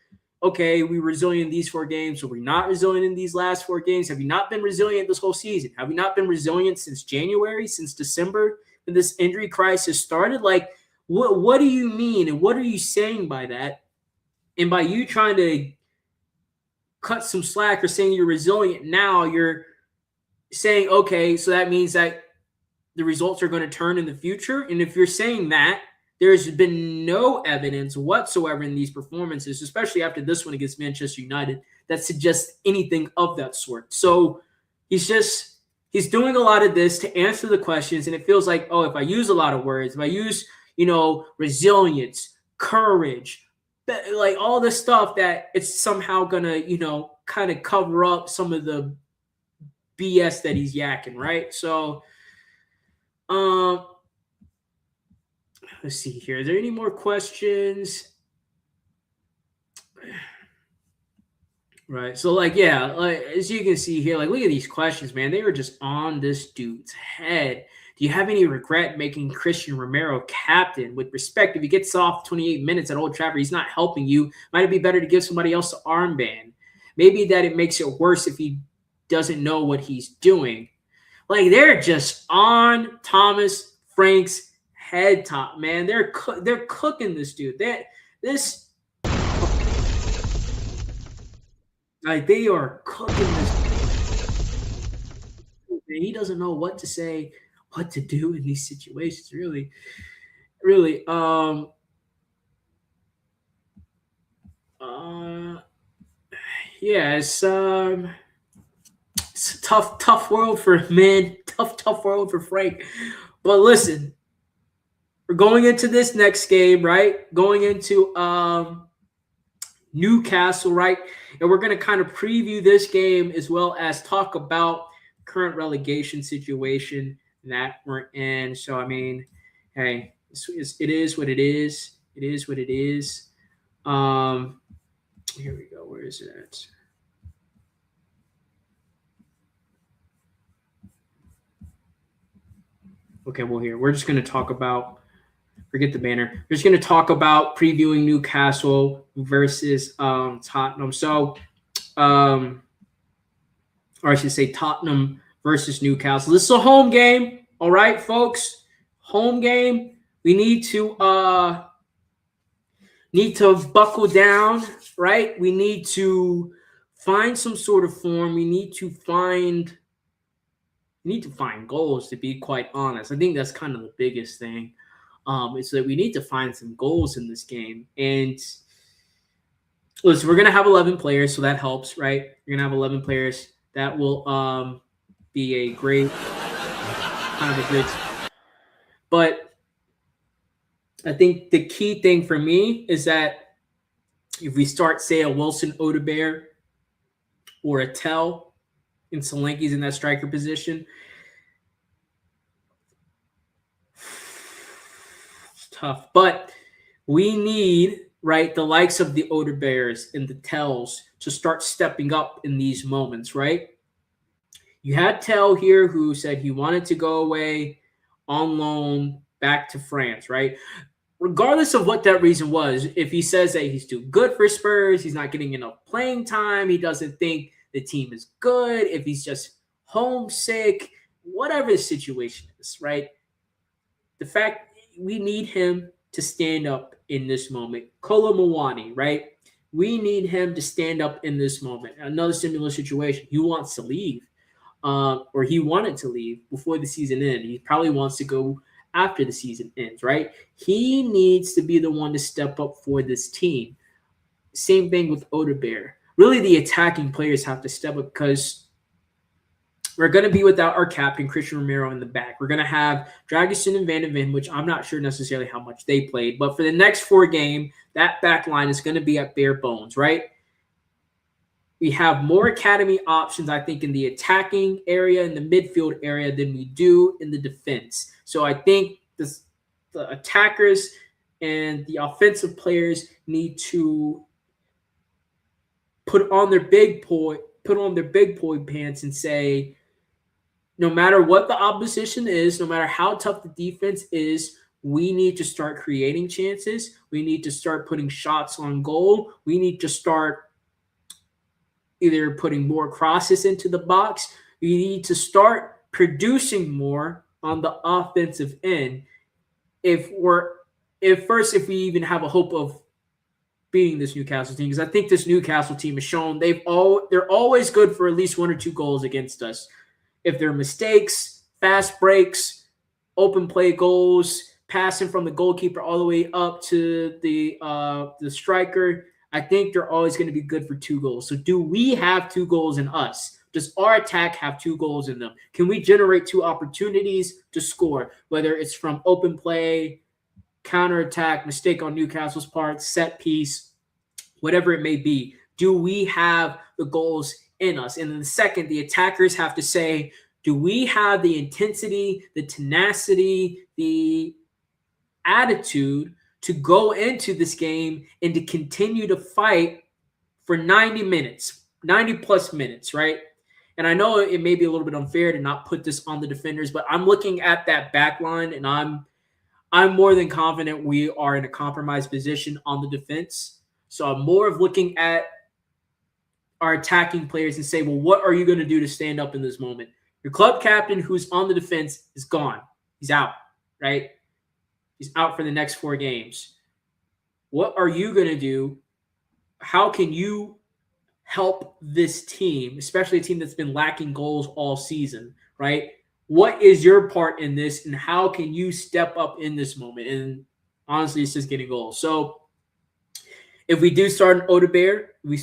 Okay, we were resilient in these 4 games, so we're not resilient in these last 4 games. Have you not been resilient this whole season? Have you not been resilient since January, since December, when this injury crisis started? Like, what do you mean, and what are you saying by that? And by you trying to cut some slack or saying you're resilient now, you're saying, okay, so that means that the results are going to turn in the future. And if you're saying that, there's been no evidence whatsoever in these performances, especially after this one against Manchester United, that suggests anything of that sort. So he's doing a lot of this to answer the questions, and it feels like, oh, if I use a lot of words, if I use, resilience, courage, like all this stuff, that it's somehow gonna, kind of cover up some of the BS that he's yakking, right? So, let's see here. Are there any more questions? Right. So, like, yeah, like as you can see here, like, look at these questions, man. They were just on this dude's head. Do you have any regret making Christian Romero captain? With respect, if he gets off 28 minutes at Old Trafford, he's not helping you. Might it be better to give somebody else the armband? Maybe that it makes it worse if he doesn't know what he's doing. Like, they're just on Thomas Frank's head top, man. They're cooking this dude. They are cooking this. And he doesn't know what to say, what to do in these situations. Really. Yeah, it's a tough world for him, man. Tough world for Frank. But listen, we're going into this next game, right? Going into Newcastle, right? And we're going to kind of preview this game as well as talk about current relegation situation that we're in. So, I mean, hey, it is what it is. It is what it is. Here we go. Where is it? Okay, well, here. We're just going to talk about – forget the banner. We're just going to talk about previewing Newcastle versus Tottenham. So, or I should say Tottenham versus Newcastle. This is a home game. All right, folks. Home game. We need to buckle down, right? We need to find some sort of form. We need to find goals, to be quite honest. I think that's kind of the biggest thing. Is that we need to find some goals in this game. And listen, we're going to have 11 players, so that helps, right? We're going to have 11 players. That will be a great kind of a good. But I think the key thing for me is that if we start, say, a Wilson Odebear or a Tell, and Solanke's in that striker position, it's tough. But we need, right, the likes of the Odebears and the Tells to start stepping up in these moments, right? You had Tell here who said he wanted to go away on loan back to France, right? Regardless of what that reason was, if he says that he's too good for Spurs, he's not getting enough playing time, he doesn't think the team is good, if he's just homesick, whatever the situation is, right? The fact we need him to stand up in this moment. Kolo Muani, right? We need him to stand up in this moment. Another similar situation. He wants to leave, or he wanted to leave before the season ended. He probably wants to go after the season ends, right? He needs to be the one to step up for this team. Same thing with Odebear. Really, the attacking players have to step up because We're going to be without our captain, Christian Romero, in the back. We're going to have Dragusin and Van de Ven, which I'm not sure necessarily how much they played. But for the next 4 games, that back line is going to be at bare bones, right? We have more academy options, I think, in the attacking area, in the midfield area, than we do in the defense. So I think the attackers and the offensive players need to put on their big boy pants and say, no matter what the opposition is, no matter how tough the defense is, we need to start creating chances. We need to start putting shots on goal. We need to start either putting more crosses into the box. We need to start producing more on the offensive end. If we even have a hope of beating this Newcastle team, because I think this Newcastle team has shown they're always good for at least 1 or 2 goals against us. If there are mistakes, fast breaks, open play goals, passing from the goalkeeper all the way up to the striker, I think they're always going to be good for 2 goals. So do we have 2 goals in us? Does our attack have 2 goals in them? Can we generate 2 opportunities to score, whether it's from open play, counterattack, mistake on Newcastle's part, set piece, whatever it may be? Do we have the goals in us? And then the second, the attackers have to say, do we have the intensity, the tenacity, the attitude to go into this game and to continue to fight for 90 plus minutes, right? And I know it may be a little bit unfair to not put this on the defenders, but I'm looking at that back line, and I'm more than confident we are in a compromised position on the defense. So I'm more of looking at our attacking players and say, well, what are you going to do to stand up in this moment? Your club captain, who's on the defense, is gone. He's out, right? He's out for the next 4 games. What are you going to do? How can you help this team, especially a team that's been lacking goals all season, right? What is your part in this, and how can you step up in this moment? And honestly, it's just getting goals. So if we do start an Odegaard, we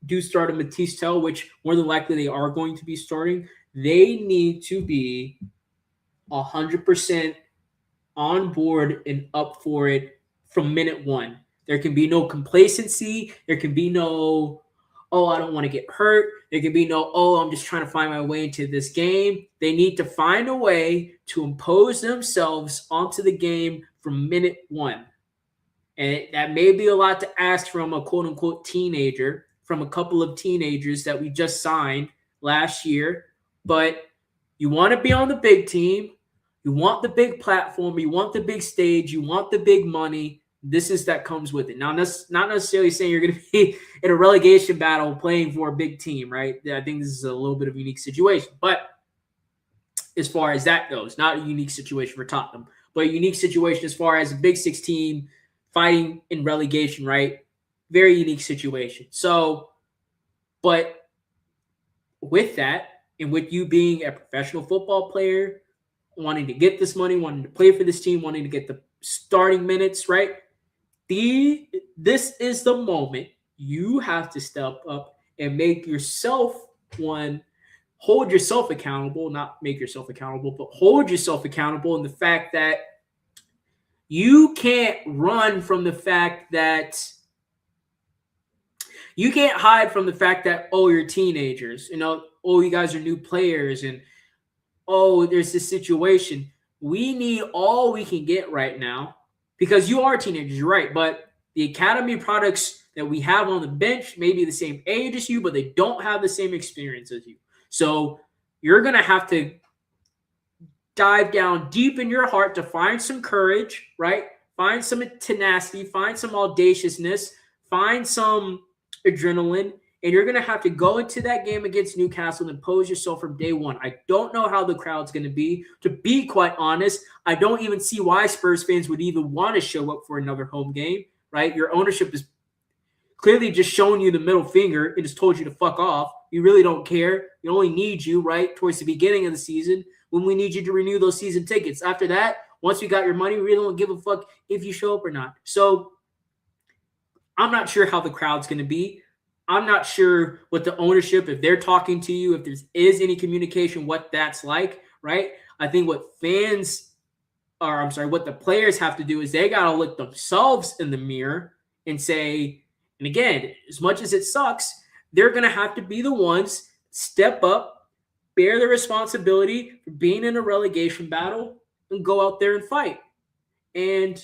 do start a Matisse Tell, which more than likely they are going to be starting, they need to be 100% on board and up for it from minute 1. There can be no complacency. There can be no, oh, I don't want to get hurt. There can be no, oh, I'm just trying to find my way into this game. They need to find a way to impose themselves onto the game from minute 1. And that may be a lot to ask from a quote-unquote teenager, from a couple of teenagers that we just signed last year. But you want to be on the big team. You want the big platform. You want the big stage. You want the big money. This is that comes with it. Now, that's not necessarily saying you're going to be in a relegation battle playing for a big team, right? I think this is a little bit of a unique situation. But as far as that goes, not a unique situation for Tottenham, but a unique situation as far as a Big Six team fighting in relegation, right? Very unique situation. So, but with that, and with you being a professional football player, wanting to get this money, wanting to play for this team, wanting to get the starting minutes, right? This is the moment you have to step up and make yourself hold yourself accountable, not make yourself accountable, but hold yourself accountable in the fact that you can't run from the fact that you can't hide from the fact that, oh, you're teenagers, oh, you guys are new players, and oh, there's this situation. We need all we can get right now because you are teenagers, you're right, but the academy products that we have on the bench may be the same age as you, but they don't have the same experience as you. So you're going to have to dive down deep in your heart to find some courage, right? Find some tenacity, find some audaciousness, find some adrenaline, and you're going to have to go into that game against Newcastle and impose yourself from day 1. I don't know how the crowd's going to be. To be quite honest, I don't even see why Spurs fans would even want to show up for another home game, right? Your ownership is clearly just showing you the middle finger and just told you to fuck off. You really don't care. We only need you, right, towards the beginning of the season when we need you to renew those season tickets. After that, once we got your money, we really don't give a fuck if you show up or not. So I'm not sure how the crowd's going to be. I'm not sure what the ownership, if they're talking to you, if there is any communication, what that's like, right? I think what the players have to do is they got to look themselves in the mirror and say, and again, as much as it sucks, they're going to have to be the ones step up, bear the responsibility for being in a relegation battle, and go out there and fight. And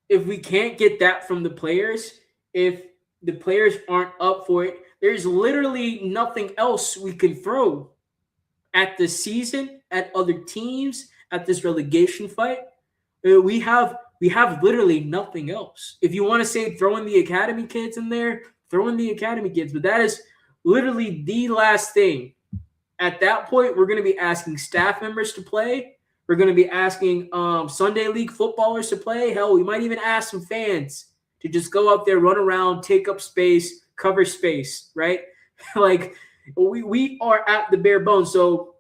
if we can't get that from the players, if the players aren't up for it, there's literally nothing else we can throw at the season, at other teams, at this relegation fight. We have literally nothing else. If you want to say throwing the academy kids in there, throwing the academy kids, but that is literally the last thing. At that point, we're going to be asking staff members to play. We're going to be asking Sunday league footballers to play. Hell, we might even ask some fans to just go out there, run around, take up space, cover space, right? Like we are at the bare bones. So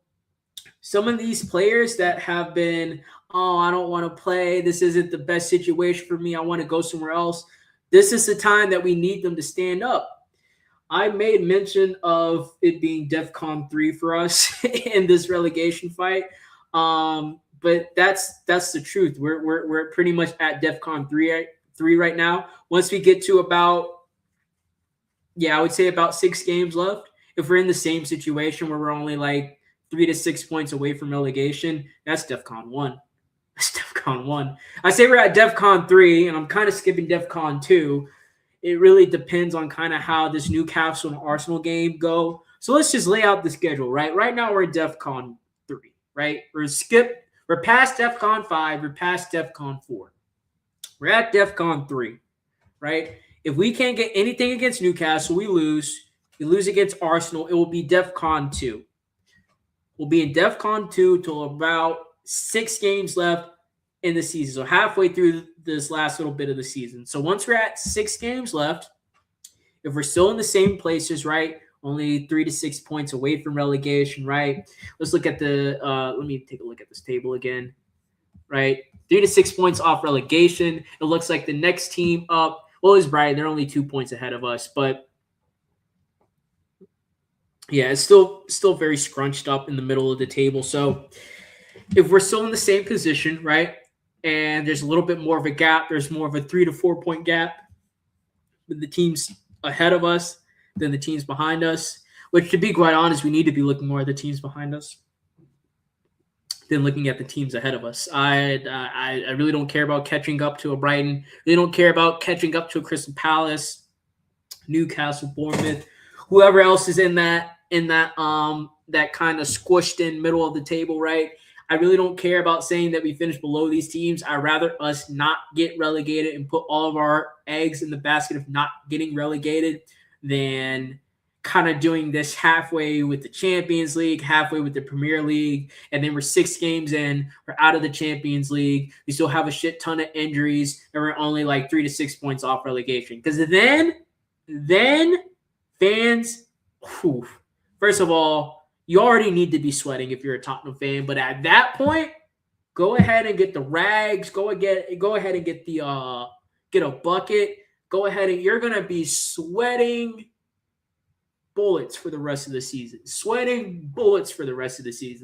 some of these players that have been, oh, I don't want to play. This isn't the best situation for me. I want to go somewhere else. This is the time that we need them to stand up. I made mention of it being Defcon 3 for us in this relegation fight. But that's the truth. We're pretty much at Defcon 3 right now. Once we get to I would say about 6 games left. If we're in the same situation where we're only like 3 to 6 points away from relegation, that's Defcon 1. That's Defcon 1. I say we're at Defcon 3, and I'm kind of skipping Defcon 2. It really depends on kind of how this Newcastle and Arsenal game go. So let's just lay out the schedule, right? Right now we're at Defcon 3, right? We're past Defcon 5. We're past Defcon 4. We're at Defcon 3, right? If we can't get anything against Newcastle, we lose. We lose against Arsenal, it will be Defcon 2. We'll be in Defcon 2 till about 6 games left in the season. So halfway through this last little bit of the season. So once we're at 6 games left, if we're still in the same places, right? Only 3 to 6 points away from relegation, right? Let's look at let me take a look at this table again, right? 3 to 6 points off relegation. It looks like the next team up, well, is Brighton. They're only 2 points ahead of us, but yeah, it's still very scrunched up in the middle of the table. So if we're still in the same position, right, and there's a little bit more of a gap, there's more of a 3 to 4 point gap with the teams ahead of us than the teams behind us, which, to be quite honest, we need to be looking more at the teams behind us than looking at the teams ahead of us. I really don't care about catching up to a Brighton. Really don't care about catching up to a Crystal Palace, Newcastle, Bournemouth, whoever else is in that kind of squished in middle of the table, right? I really don't care about saying that we finished below these teams. I'd rather us not get relegated and put all of our eggs in the basket of not getting relegated than kind of doing this halfway with the Champions League, halfway with the Premier League, and then we're 6 games in, we're out of the Champions League, we still have a shit ton of injuries, and we're only like 3 to 6 points off relegation. Because then fans, first of all, you already need to be sweating if you're a Tottenham fan, but at that point, go ahead and get the rags, go ahead and get a bucket, go ahead and you're gonna be sweating bullets for the rest of the season.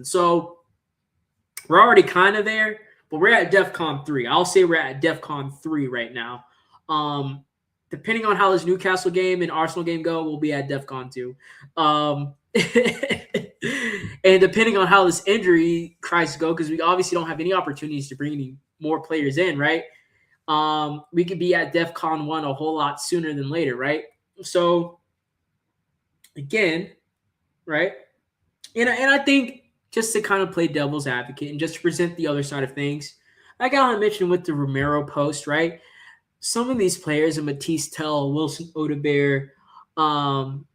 So we're already kind of there, but we're at Defcon 3. I'll say we're at Defcon 3 right now. Depending on how this Newcastle game and Arsenal game go, we'll be at Defcon 2. And depending on how this injury crisis go, because we obviously don't have any opportunities to bring any more players in, right? We could be at Defcon 1 a whole lot sooner than later, right? So again, right? And I think just to kind of play devil's advocate and just to present the other side of things, like I mentioned with the Romero post, right? Some of these players, Matisse Tell, Wilson Odebear, Kolo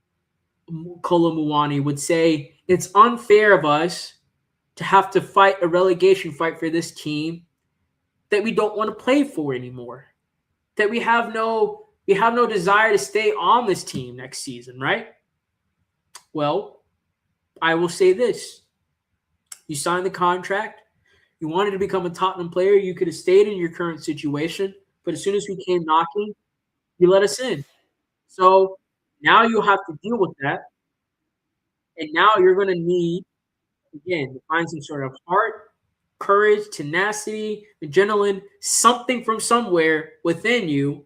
Muani, would say it's unfair of us to have to fight a relegation fight for this team that we don't want to play for anymore. That we have no desire to stay on this team next season, right? Well, I will say this. You signed the contract. You wanted to become a Tottenham player. You could have stayed in your current situation. But as soon as we came knocking, you let us in. So now you have to deal with that. And now you're going to need, again, to find some sort of heart, courage, tenacity, adrenaline, something from somewhere within you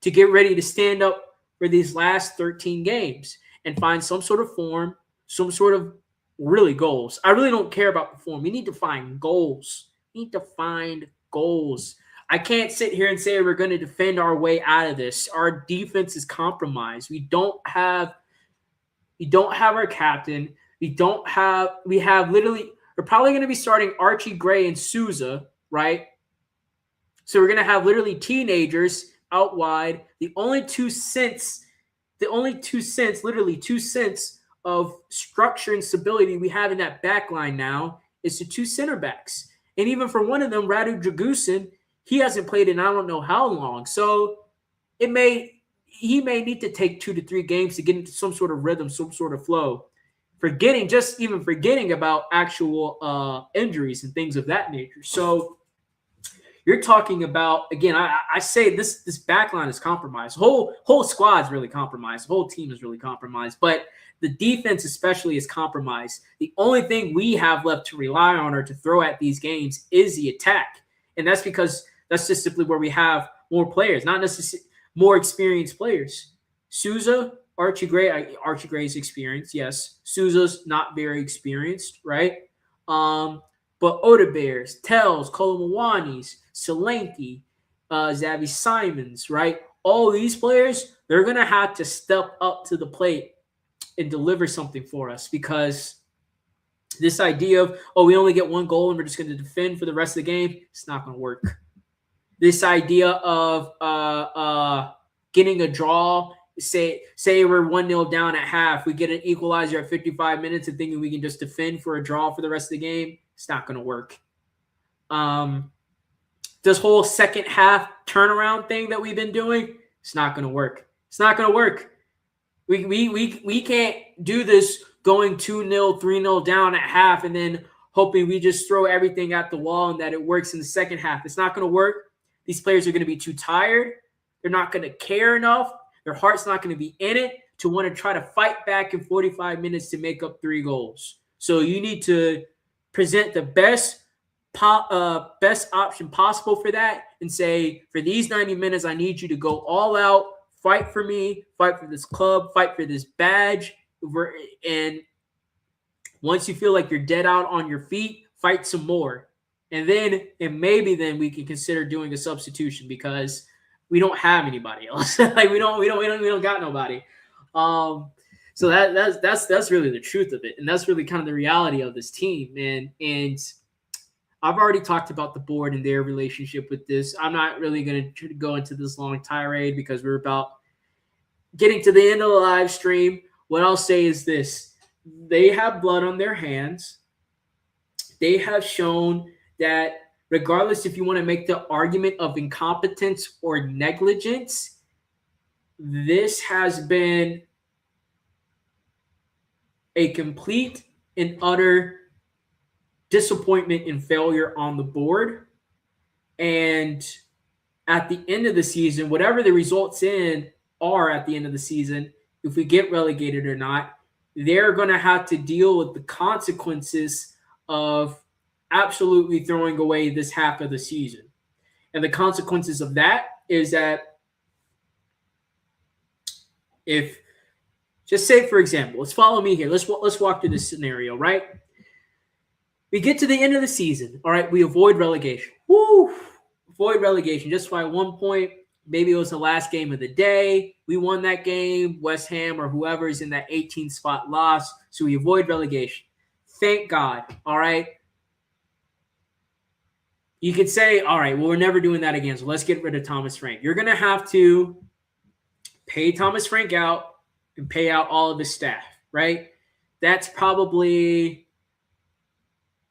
to get ready to stand up for these last 13 games and find some sort of form, some sort of really goals. I really don't care about the form. We need to find goals. We need to find goals. I can't sit here and say we're going to defend our way out of this. Our defense is compromised. We don't have our captain. We have literally, we're probably going to be starting Archie Gray and Souza, right? So we're going to have literally teenagers out wide. Literally 2 cents of structure and stability we have in that back line now is the 2 center backs. And even for one of them, Radu Dragusin, he hasn't played in I don't know how long. So he may need to take 2 to 3 games to get into some sort of rhythm, some sort of flow. Forgetting about actual injuries and things of that nature. So you're talking about, again, I say this back line is compromised. Whole squad's really compromised. The whole team is really compromised. But the defense especially is compromised. The only thing we have left to rely on or to throw at these games is the attack. And that's because that's just simply where we have more players, not necessarily more experienced players. Souza, Archie Gray's experienced, yes. Souza's not very experienced, right? But Odebears, Tells, Kolomowanis, Solanke, Xavi Simons, right? All these players, they're going to have to step up to the plate and deliver something for us, because this idea of, we only get 1 goal and we're just going to defend for the rest of the game, it's not going to work. This idea of getting a draw, say we're 1-0 down at half, we get an equalizer at 55 minutes and thinking we can just defend for a draw for the rest of the game, it's not going to work. This whole second half turnaround thing that we've been doing, it's not going to work. It's not going to work. We can't do this going 2-0, 3-0 down at half and then hoping we just throw everything at the wall and that it works in the second half. It's not going to work. These players are going to be too tired. They're not going to care enough. Their heart's not going to be in it to want to try to fight back in 45 minutes to make up 3 goals. So you need to present the best option possible for that and say, for these 90 minutes, I need you to go all out, fight for me, fight for this club, fight for this badge. And once you feel like you're dead out on your feet, fight some more. And maybe we can consider doing a substitution, because we don't have anybody else. Like we don't got nobody. So that's really the truth of it, and that's really kind of the reality of this team. And I've already talked about the board and their relationship with this. I'm not really going to go into this long tirade because we're about getting to the end of the live stream. What I'll say is this: they have blood on their hands. They have shown that regardless if you want to make the argument of incompetence or negligence, this has been a complete and utter disappointment and failure on the board. And at the end of the season, whatever the results are at the end of the season, if we get relegated or not, they're going to have to deal with the consequences of absolutely throwing away this half of the season. And the consequences of that is that if, just say, for example, let's follow me here. Let's walk through this scenario, right? We get to the end of the season. All right, we avoid relegation. Woo! Avoid relegation just by 1 point. Maybe it was the last game of the day. We won that game. West Ham or whoever is in that 18th spot lost. So we avoid relegation. Thank God. All right. You could say, all right, well, we're never doing that again. So let's get rid of Thomas Frank. You're going to have to pay Thomas Frank out and pay out all of his staff, right? That's probably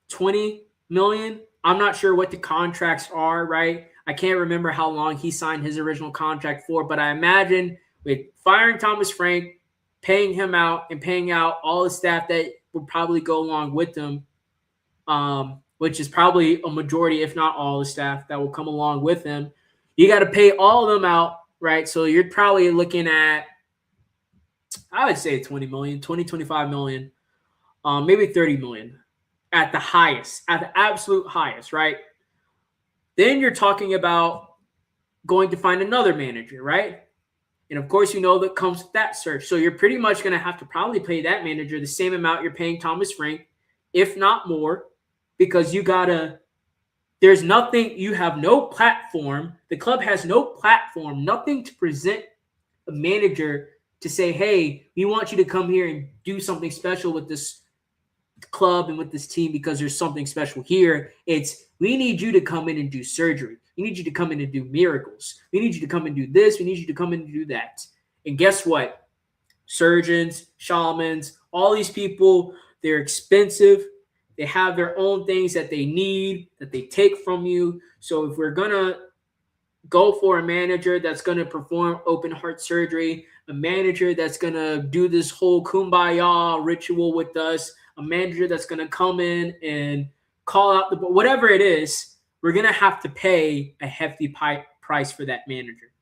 $20 million. I'm not sure what the contracts are, right? I can't remember how long he signed his original contract for, but I imagine with firing Thomas Frank, paying him out, and paying out all the staff that would probably go along with him, which is probably a majority, if not all the staff that will come along with him. You got to pay all of them out, right? So you're probably looking at I would say 20 million, 20, 25 million, maybe 30 million at the highest, at the absolute highest, right? Then you're talking about going to find another manager, right? And of course, you know that comes with that search. So you're pretty much going to have to probably pay that manager the same amount you're paying Thomas Frank, if not more, because there's nothing, you have no platform. The club has no platform, nothing to present a manager to say, hey, we want you to come here and do something special with this club and with this team because there's something special here. It's, we need you to come in and do surgery. We need you to come in and do miracles. We need you to come and do this. We need you to come in and do that. And guess what? Surgeons, shamans, all these people, they're expensive. They have their own things that they need, that they take from you. So if we're going to go for a manager that's going to perform open heart surgery, a manager that's going to do this whole kumbaya ritual with us, a manager that's going to come in and call out whatever it is, we're going to have to pay a hefty price for that manager.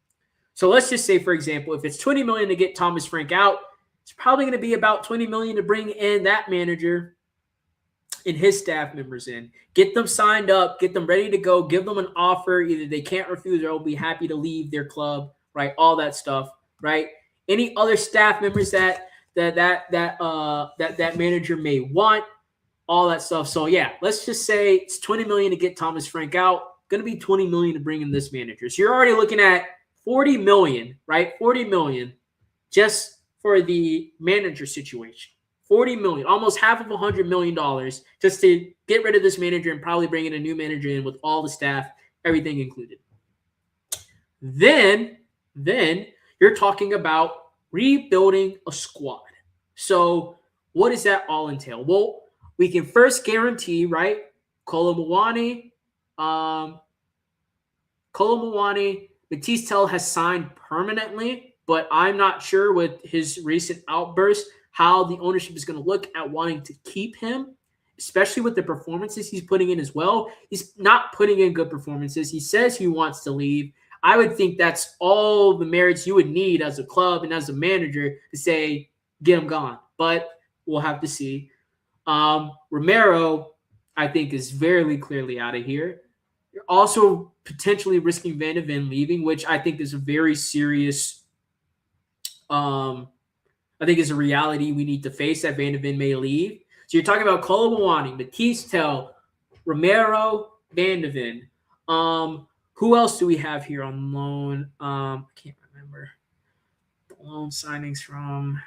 So let's just say, for example, if it's 20 million to get Thomas Frank out, it's probably going to be about 20 million to bring in that manager and his staff members in. Get them signed up, get them ready to go, give them an offer. Either they can't refuse or they'll be happy to leave their club, right? All that stuff, right? Any other staff members that manager may want, all that stuff. So yeah, let's just say it's 20 million to get Thomas Frank out, going to be 20 million to bring in this manager. So you're already looking at 40 million, right? 40 million just for the manager situation. 40 million, almost half of $100 million just to get rid of this manager and probably bring in a new manager in with all the staff, everything included. Then you're talking about rebuilding a squad. So what does that all entail? Well, we can first guarantee, right? Colomwani, Batistell has signed permanently, but I'm not sure with his recent outbursts how the ownership is going to look at wanting to keep him, especially with the performances he's putting in as well. He's not putting in good performances. He says he wants to leave. I would think that's all the merits you would need as a club and as a manager to say, get him gone. But we'll have to see. Romero, I think, is very clearly out of here. You're also potentially risking Van de Ven leaving, which I think is a very serious I think is a reality we need to face, that Van de Ven may leave. So you're talking about Colomwani, Batistell, Romero, Van de Ven. Who else do we have here on loan? I can't remember the loan signings from.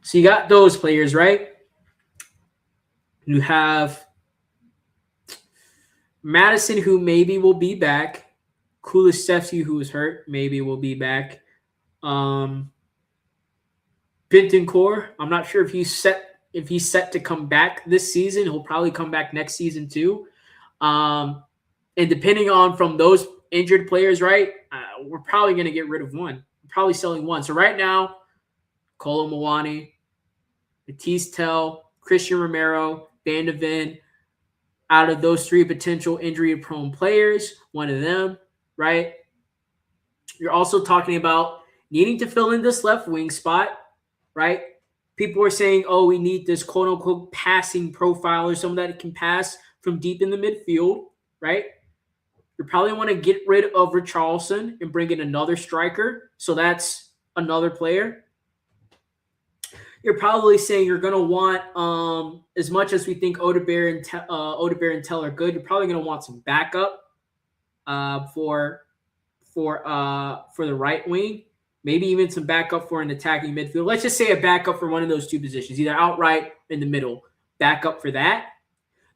So you got those players, right? You have Madison, who maybe will be back. Kulusevski, who was hurt, maybe will be back. Bentancur, I'm not sure if he's set to come back this season. He'll probably come back next season too. And depending on from those injured players, right, we're probably going to get rid of one. We're probably selling one. So right now, Colomwani, Batistell, Christian Romero, Van de Ven, out of those three potential injury-prone players, one of them, right? You're also talking about needing to fill in this left wing spot, right? People are saying, oh, we need this quote-unquote passing profile or someone that can pass from deep in the midfield, right? You probably want to get rid of Richarlison and bring in another striker. So that's another player. You're probably saying you're going to want, as much as we think Odegaard and Tell are good, you're probably going to want some backup for the right wing, maybe even some backup for an attacking midfield. Let's just say a backup for one of those two positions, either outright or in the middle, backup for that.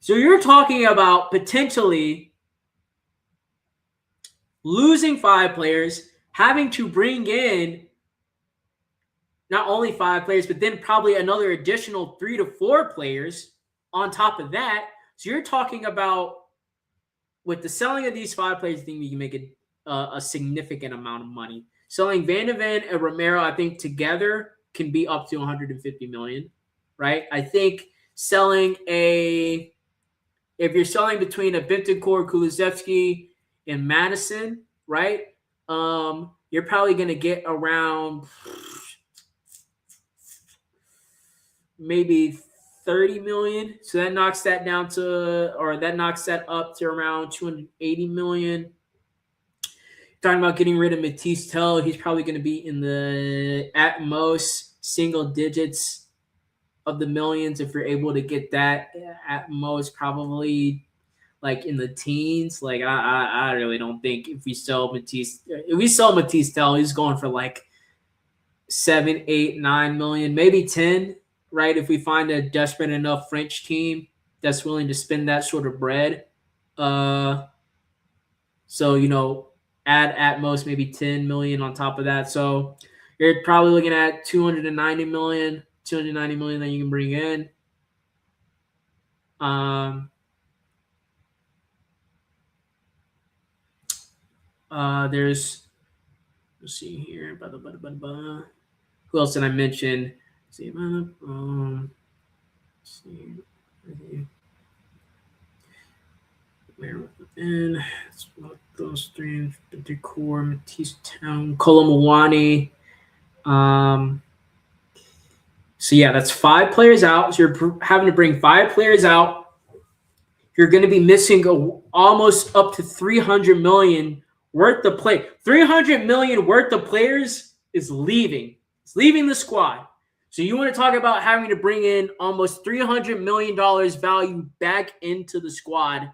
So you're talking about potentially losing 5 players, having to bring in not only 5 players, but then probably another additional 3 to 4 players on top of that. So you're talking about, with the selling of these 5 players, I think we can make a significant amount of money. Selling Van de Ven and Romero, I think together can be up to 150 million, right? I think if you're selling between a Bentancur, Kulusevski, and Madison, right? you're probably going to get around maybe 30 million. So that knocks that down to, or that knocks that up to around 280 million. Talking about getting rid of Matisse Tell, he's probably going to be in the, at most, single digits of the millions if you're able to get that. At most, probably like in the teens. Like I really don't think if we sell Matisse Tell, he's going for like 7, 8, 9 million, maybe 10, right? If we find a desperate enough French team that's willing to spend that sort of bread. So, add at most maybe 10 million on top of that. So you're probably looking at 290 million that you can bring in. There's, let's see here. Who else did I mention? See, and those three: the Decor, Matisse Town, Colomwani. So yeah, that's 5 players out. So you're having to bring 5 players out. You're going to be missing almost up to 300 million worth of play. 300 million worth of players is leaving. It's leaving the squad. So you want to talk about having to bring in almost $300 million value back into the squad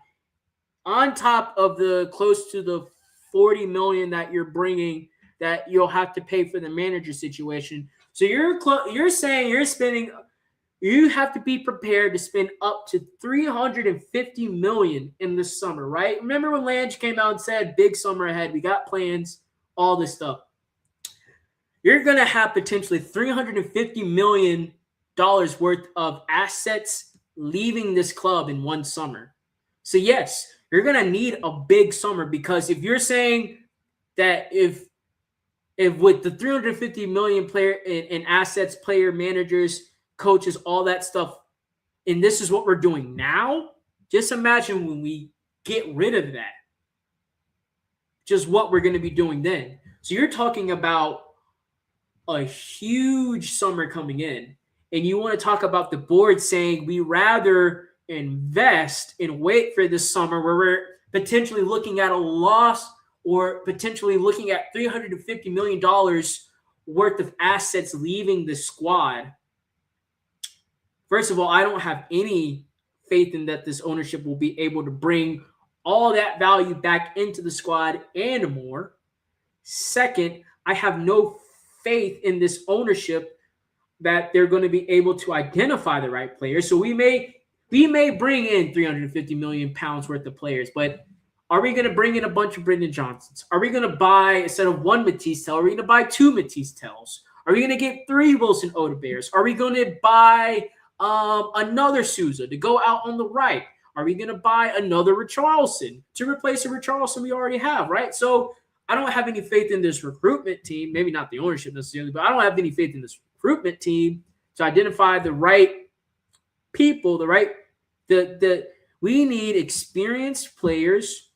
on top of the close to the 40 million that you're bringing that you'll have to pay for the manager situation. So you're saying you're spending, you have to be prepared to spend up to 350 million in this summer, right? Remember when Lange came out and said, big summer ahead, we got plans, all this stuff. You're going to have potentially $350 million worth of assets leaving this club in one summer. So yes, you're going to need a big summer, because if you're saying that if with the 350 million player in assets, player, managers, coaches, all that stuff, and this is what we're doing now, just imagine when we get rid of that, just what we're going to be doing then. So you're talking about a huge summer coming in, and you want to talk about the board saying we rather invest and wait for this summer where we're potentially looking at a loss or potentially looking at $350 million worth of assets leaving the squad. First of all, I don't have any faith in that this ownership will be able to bring all that value back into the squad and more. Second, I have no faith in this ownership that they're going to be able to identify the right players. So we may bring in 350 million pounds worth of players, but are we going to bring in a bunch of Brendan Johnsons? Are we going to buy, instead of 1 Matisse Tell, are we going to buy 2 Matisse Tells? Are we going to get 3 Wilson Odebears? Are we going to buy another Souza to go out on the right? Are we going to buy another Richarlison to replace a Richarlison we already have, right? So I don't have any faith in this recruitment team, maybe not the ownership necessarily, but I don't have any faith in this recruitment team to identify the right people, we need experienced players.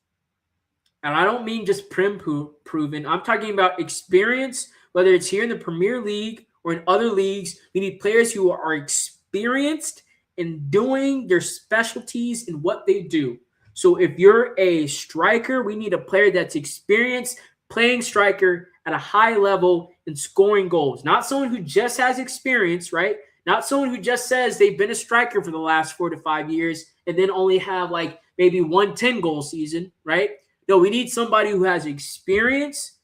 And I don't mean just proven. I'm talking about experience, whether it's here in the Premier League or in other leagues. We need players who are experienced in doing their specialties in what they do. So if you're a striker, we need a player that's experienced playing striker at a high level and scoring goals. Not someone who just has experience, right? Not someone who just says they've been a striker for the last 4 to 5 years and then only have like maybe 1 10-goal season, right? No, we need somebody who has experience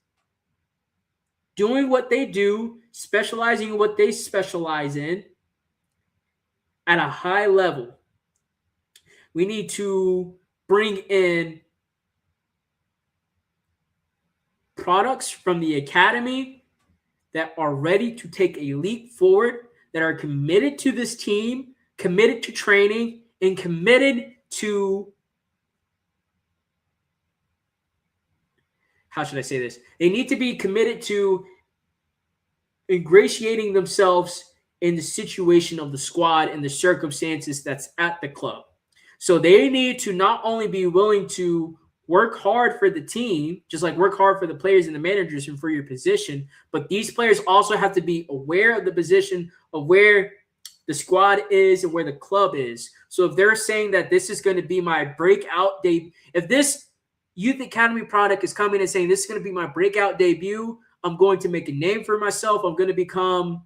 doing what they do, specializing in what they specialize in at a high level. We need to bring in products from the academy that are ready to take a leap forward, that are committed to this team, committed to training, and committed to, how should I say this? They need to be committed to ingratiating themselves in the situation of the squad and the circumstances that's at the club. So they need to not only be willing to work hard for the team, just like work hard for the players and the managers and for your position. But these players also have to be aware of the position of where the squad is and where the club is. So if they're saying that this is going to be my breakout debut, if this youth academy product is coming and saying this is going to be my breakout debut, I'm going to make a name for myself. I'm going to become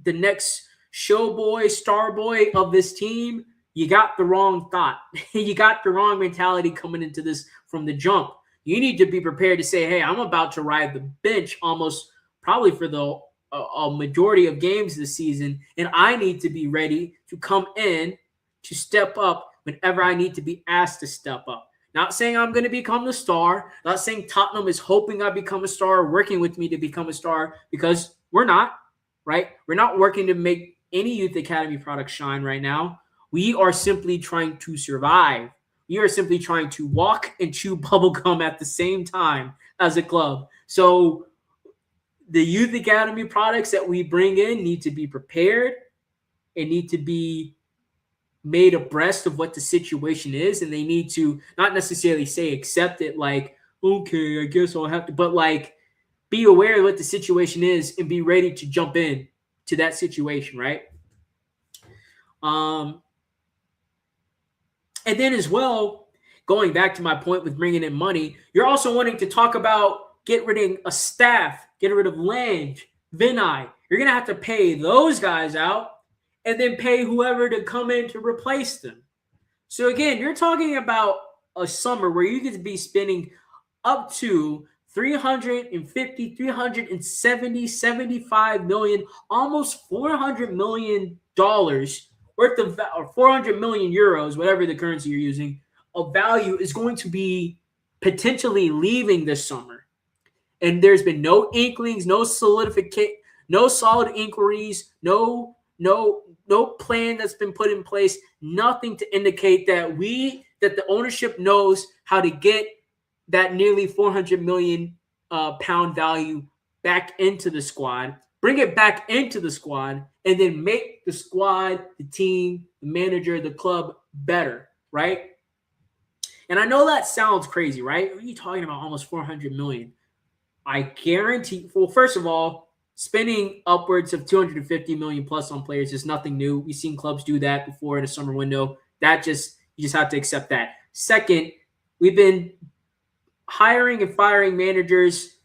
the next show boy, star boy of this team. You got the wrong thought. You got the wrong mentality coming into this from the jump. You need to be prepared to say, hey, I'm about to ride the bench almost probably for the a majority of games this season, and I need to be ready to come in to step up whenever I need to be asked to step up. Not saying I'm going to become the star. Not saying Tottenham is hoping I become a star or working with me to become a star, because we're not, right? We're not working to make any youth academy product shine right now. We are simply trying to survive. We are simply trying to walk and chew bubblegum at the same time as a club. So the youth academy products that we bring in need to be prepared and need to be made abreast of what the situation is. And they need to not necessarily say accept it like, okay, I guess I'll have to, but like be aware of what the situation is and be ready to jump in to that situation, right? And then as well, going back to my point with bringing in money, you're also wanting to talk about get rid of a staff, get rid of Lange, Vinay. You're going to have to pay those guys out and then pay whoever to come in to replace them. So again, you're talking about a summer where you could be spending up to 350, 370, 75 million, almost $400 million worth of, or 400 million euros, whatever the currency you're using, of value is going to be potentially leaving this summer. And there's been no inklings, no solidification, no solid inquiries, no plan that's been put in place, nothing to indicate that the ownership knows how to get that nearly 400 million pound value back into the squad, bring it back into the squad, and then make the squad, the team, the manager, the club better, right? And I know that sounds crazy, right? What are you talking about? Almost 400 million. I guarantee, well, first of all, spending upwards of 250 million plus on players is nothing new. We've seen clubs do that before in a summer window. You just have to accept that. Second, we've been hiring and firing managers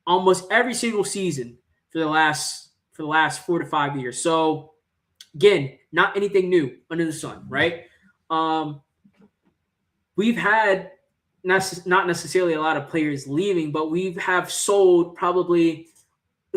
almost every single season for the last 4 to 5 years. So again, not anything new under the sun, right? We've had not necessarily a lot of players leaving, but we have sold probably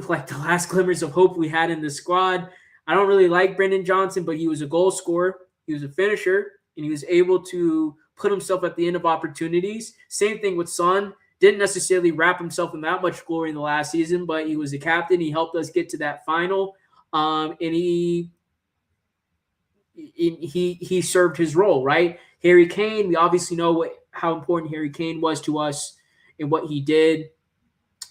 like the last glimmers of hope we had in the squad. I don't really like Brendan Johnson, but he was a goal scorer. He was a finisher, and he was able to put himself at the end of opportunities. Same thing with Son. Didn't necessarily wrap himself in that much glory in the last season, but he was a captain. He helped us get to that final, and he served his role, right? Harry Kane, we obviously know how important Harry Kane was to us and what he did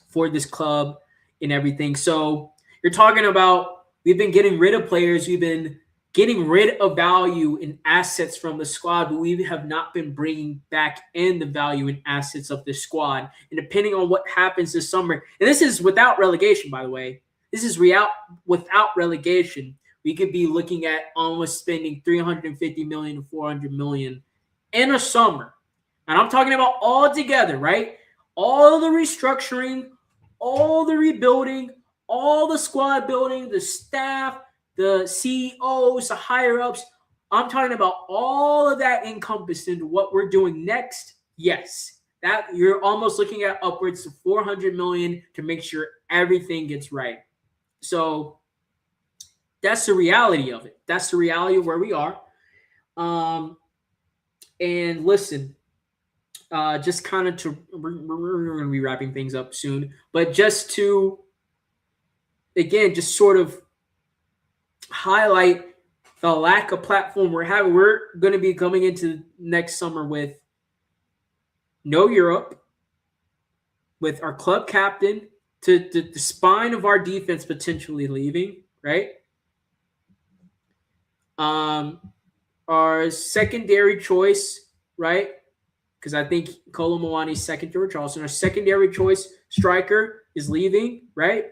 for this club and everything. So you're talking about we've been getting rid of players. We've been getting rid of value and assets from the squad, but we have not been bringing back in the value and assets of the squad. And depending on what happens this summer, and this is without relegation, by the way, this is without relegation, we could be looking at almost spending 350 million to 400 million in a summer. And I'm talking about all together, right? All the restructuring, all the rebuilding, all the squad building, the staff, the CEOs, the higher-ups. I'm talking about all of that encompassed into what we're doing next. Yes, that you're almost looking at upwards of 400 million to make sure everything gets right. So that's the reality of it. That's the reality of where we are. And listen, just kind of we're going to be wrapping things up soon, but just to, again, just sort of highlight the lack of platform we're having. We're going to be coming into next summer with no Europe, with our club captain, to the spine of our defense potentially leaving, right? Our secondary choice, right, because I think Kolo Muani's second, George Charleston, our secondary choice striker is leaving, right?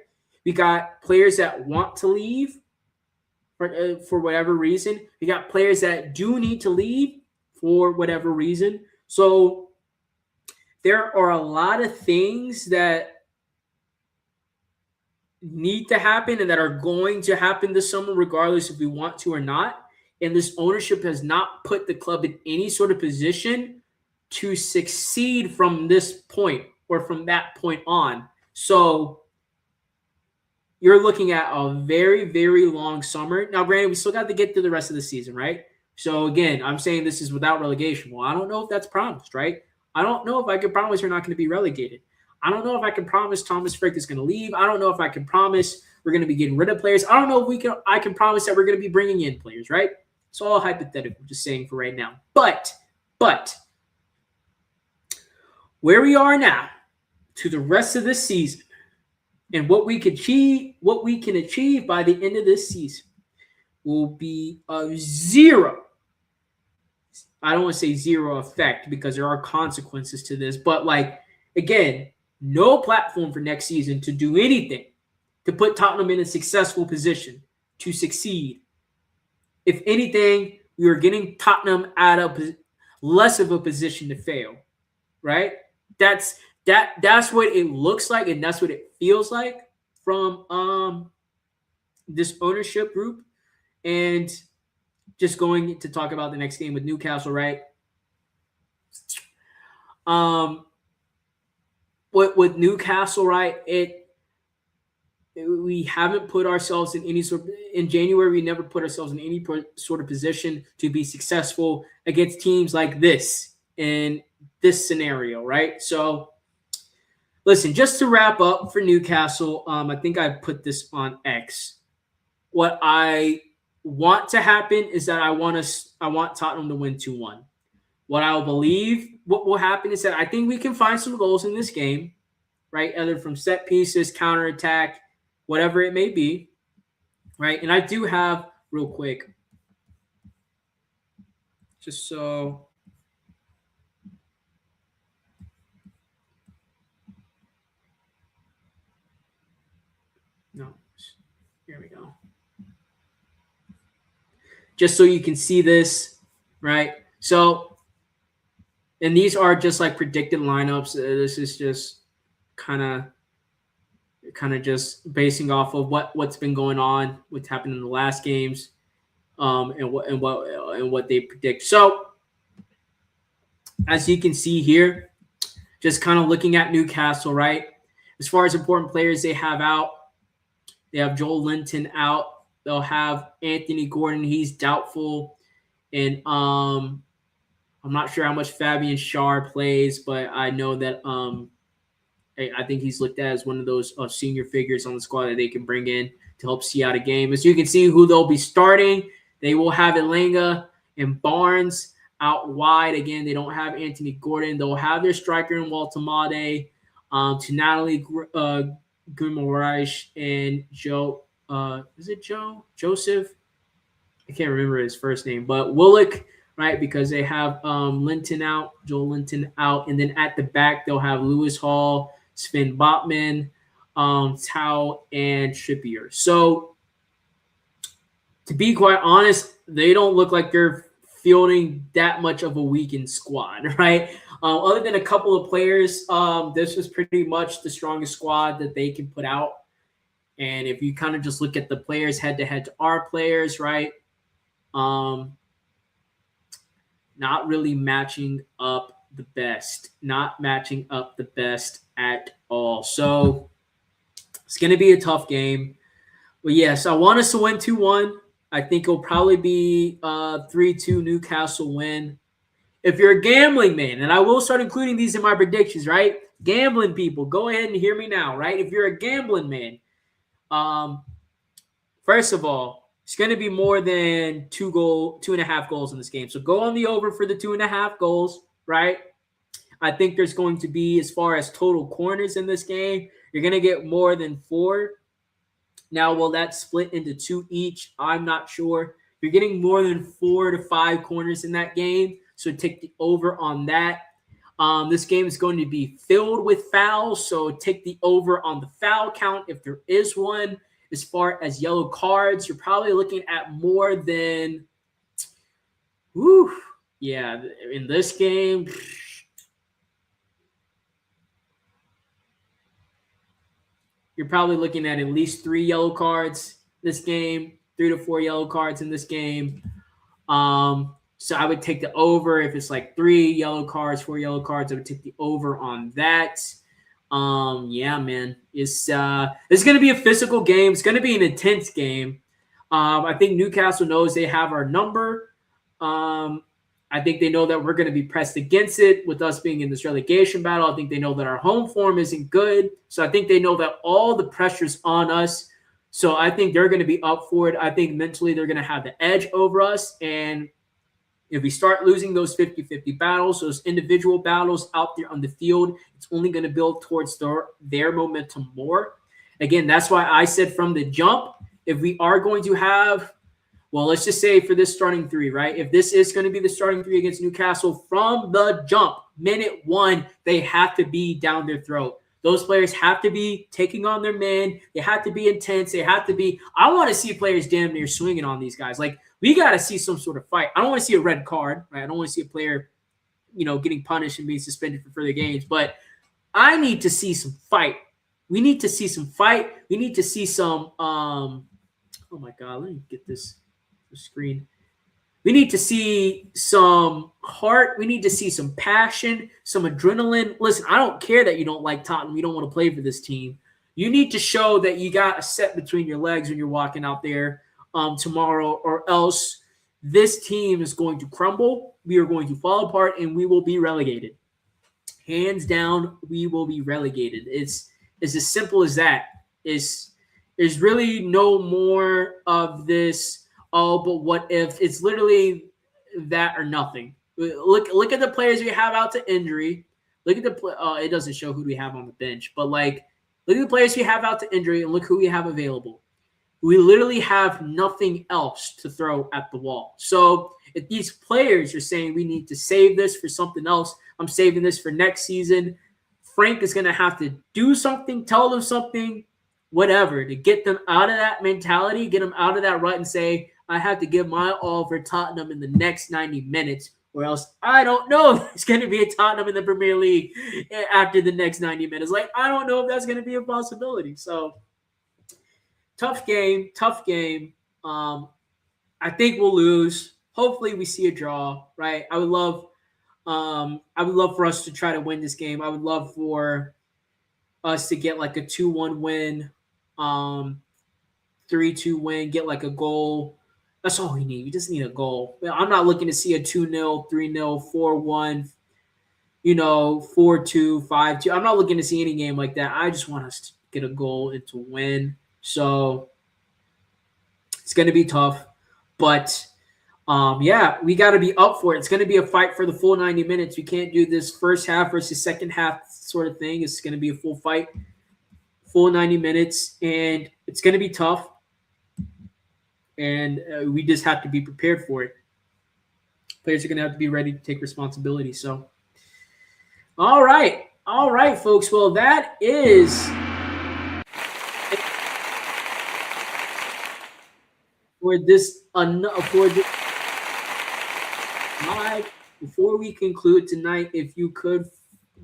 We got players that want to leave for whatever reason. We got players that do need to leave for whatever reason. So there are a lot of things that need to happen and that are going to happen this summer, regardless if we want to or not. And this ownership has not put the club in any sort of position to succeed from this point or from that point on. So you're looking at a very, very long summer. Now, granted, we still got to get through the rest of the season, right? So again, I'm saying this is without relegation. Well, I don't know if that's promised, right? I don't know if I can promise we're not going to be relegated. I don't know if I can promise Thomas Frick is going to leave. I don't know if I can promise we're going to be getting rid of players. I don't know if I can promise that we're going to be bringing in players, right? It's all hypothetical, just saying for right now. But where we are now to the rest of this season and what we can achieve by the end of this season will be a zero. I don't want to say zero effect because there are consequences to this, but again, no platform for next season to do anything to put Tottenham in a successful position to succeed. If anything, we are getting Tottenham out of less of a position to fail, right? That's what it looks like, and that's what it feels like from this ownership group. And just going to talk about the next game with Newcastle, right? With Newcastle, right? We haven't put ourselves in any sort of, in January, we never put ourselves in any sort of position to be successful against teams like this in this scenario, right? So listen, just to wrap up for Newcastle, I think I put this on X. What I want to happen is that I want Tottenham to win 2-1. What will happen is that I think we can find some goals in this game, right? Either from set pieces, counterattack, whatever it may be, right? And I do have, real quick, just so no, here we go. Just so you can see this, right? So, and these are just like predicted lineups. This is just kind of just basing off of what's been going on, what's happened in the last games, and what they predict. So, as you can see here, just kind of looking at Newcastle, right? As far as important players they have out, they have Joel Linton out. They'll have Anthony Gordon. He's doubtful. And I'm not sure how much Fabian Schär plays, but I know that I think he's looked at as one of those senior figures on the squad that they can bring in to help see out a game. As you can see who they'll be starting, they will have Elanga and Barnes out wide. Again, they don't have Anthony Gordon. They'll have their striker in Waltamade, to Natalie Guimaraes and Joe. Is it Joseph? I can't remember his first name, but Willock, right? Because they have Linton out, Joel Linton out, and then at the back they'll have Lewis Hall, Sven Botman, Tau, and Trippier. So, to be quite honest, they don't look like they're fielding that much of a weakened squad, right? Other than a couple of players, this was pretty much the strongest squad that they can put out. And if you kind of just look at the players head-to-head to our players, right, not really matching up the best. Not matching up the best at all. So it's going to be a tough game. But, yes, I want us to win 2-1. I think it'll probably be a 3-2 Newcastle win. If you're a gambling man, and I will start including these in my predictions, right? Gambling people, go ahead and hear me now, right? If you're a gambling man, first of all, it's going to be more than 2.5 goals in this game. So go on the over for the 2.5 goals, right? I think there's going to be, as far as total corners in this game, you're going to get more than 4. Now, will that split into 2 each? I'm not sure. You're getting more than 4 to 5 corners in that game. So take the over on that. This game is going to be filled with fouls, so take the over on the foul count if there is one. As far as yellow cards, you're probably looking at more than, in this game. You're probably looking at least 3 yellow cards this game, 3 to 4 yellow cards in this game. So I would take the over. If it's like 3 yellow cards, 4 yellow cards, I would take the over on that. Yeah, man. It's going to be a physical game. It's going to be an intense game. I think Newcastle knows they have our number. I think they know that we're going to be pressed against it with us being in this relegation battle. I think they know that our home form isn't good. So I think they know that all the pressure's on us. So I think they're going to be up for it. I think mentally they're going to have the edge over us. And if we start losing those 50-50 battles, those individual battles out there on the field, it's only going to build towards their momentum more. Again, that's why I said from the jump, if we are going to have, well, let's just say for this starting 3, right? If this is going to be the starting 3 against Newcastle from the jump, minute 1, they have to be down their throat. Those players have to be taking on their man. They have to be intense. They have to be – I want to see players damn near swinging on these guys. Like, we got to see some sort of fight. I don't want to see a red card, right? I don't want to see a player, getting punished and being suspended for further games. But I need to see some fight. We need to see some fight. We need to see some oh, my God. Let me get this screen. We need to see some heart. We need to see some passion, some adrenaline. Listen, I don't care that you don't like Tottenham. You don't want to play for this team. You need to show that you got a set between your legs when you're walking out there tomorrow, or else this team is going to crumble. We are going to fall apart, and we will be relegated. Hands down, we will be relegated. It's as simple as that. There's really no more of this. Oh, but what if? It's literally that or nothing. Look at the players we have out to injury. Look at it doesn't show who we have on the bench, but look at the players we have out to injury and look who we have available. We literally have nothing else to throw at the wall. So if these players are saying we need to save this for something else, I'm saving this for next season, Frank is going to have to do something, tell them something, whatever, to get them out of that mentality, get them out of that rut and say, I have to give my all for Tottenham in the next 90 minutes, or else I don't know if there's going to be a Tottenham in the Premier League after the next 90 minutes. I don't know if that's going to be a possibility. So, tough game. I think we'll lose. Hopefully we see a draw, right? I would love for us to try to win this game. I would love for us to get like a 2-1 win, 3-2 win, get like a goal. That's all we need. We just need a goal. I'm not looking to see a 2-0, 3-0, 4-1, 4-2, 5-2. I'm not looking to see any game like that. I just want us to get a goal and to win. So it's going to be tough. But, we got to be up for it. It's going to be a fight for the full 90 minutes. We can't do this first half versus second half sort of thing. It's going to be a full fight, full 90 minutes, and it's going to be tough. And we just have to be prepared for it. Players are going to have to be ready to take responsibility. So, all right, folks. Well, that is for this live. Before we conclude tonight, if you could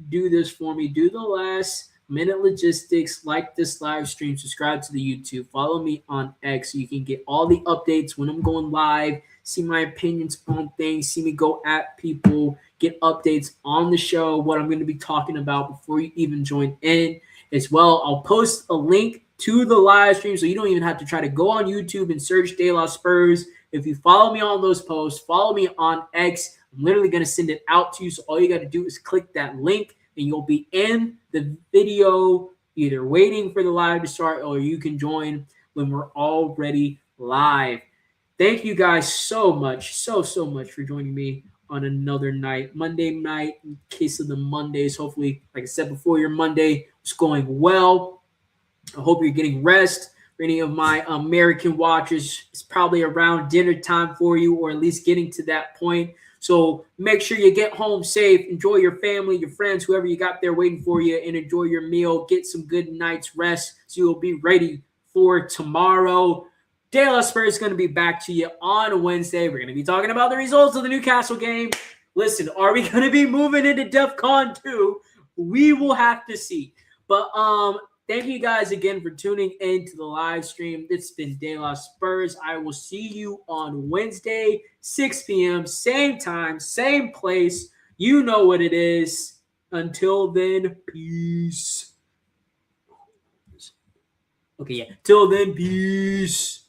do this for me, do the last minute logistics, like this live stream, subscribe to the YouTube, follow me on X so you can get all the updates when I'm going live, see my opinions on things, see me go at people, get updates on the show, what I'm going to be talking about before you even join in as well. I'll post a link to the live stream so you don't even have to try to go on YouTube and search De La Spurs. If you follow me on those posts, follow me on X, I'm literally going to send it out to you. So all you got to do is click that link and you'll be in the video either waiting for the live to start or you can join when we're already live. Thank you guys so much, so much for joining me on another night, Monday night, in case of the Mondays. Hopefully, like I said before, your Monday is going well. I hope you're getting rest. For any of my American watchers, it's probably around dinner time for you or at least getting to that point. So make sure you get home safe. Enjoy your family, your friends, whoever you got there waiting for you, and enjoy your meal. Get some good night's rest so you'll be ready for tomorrow. De La Spurs is going to be back to you on Wednesday. We're going to be talking about the results of the Newcastle game. Listen, are we going to be moving into Defcon 2? We will have to see. But thank you guys again for tuning in to the live stream. It's been De La Spurs. I will see you on Wednesday, 6 p.m., same time, same place. You know what it is. Until then, peace. Okay, yeah. Till then, peace.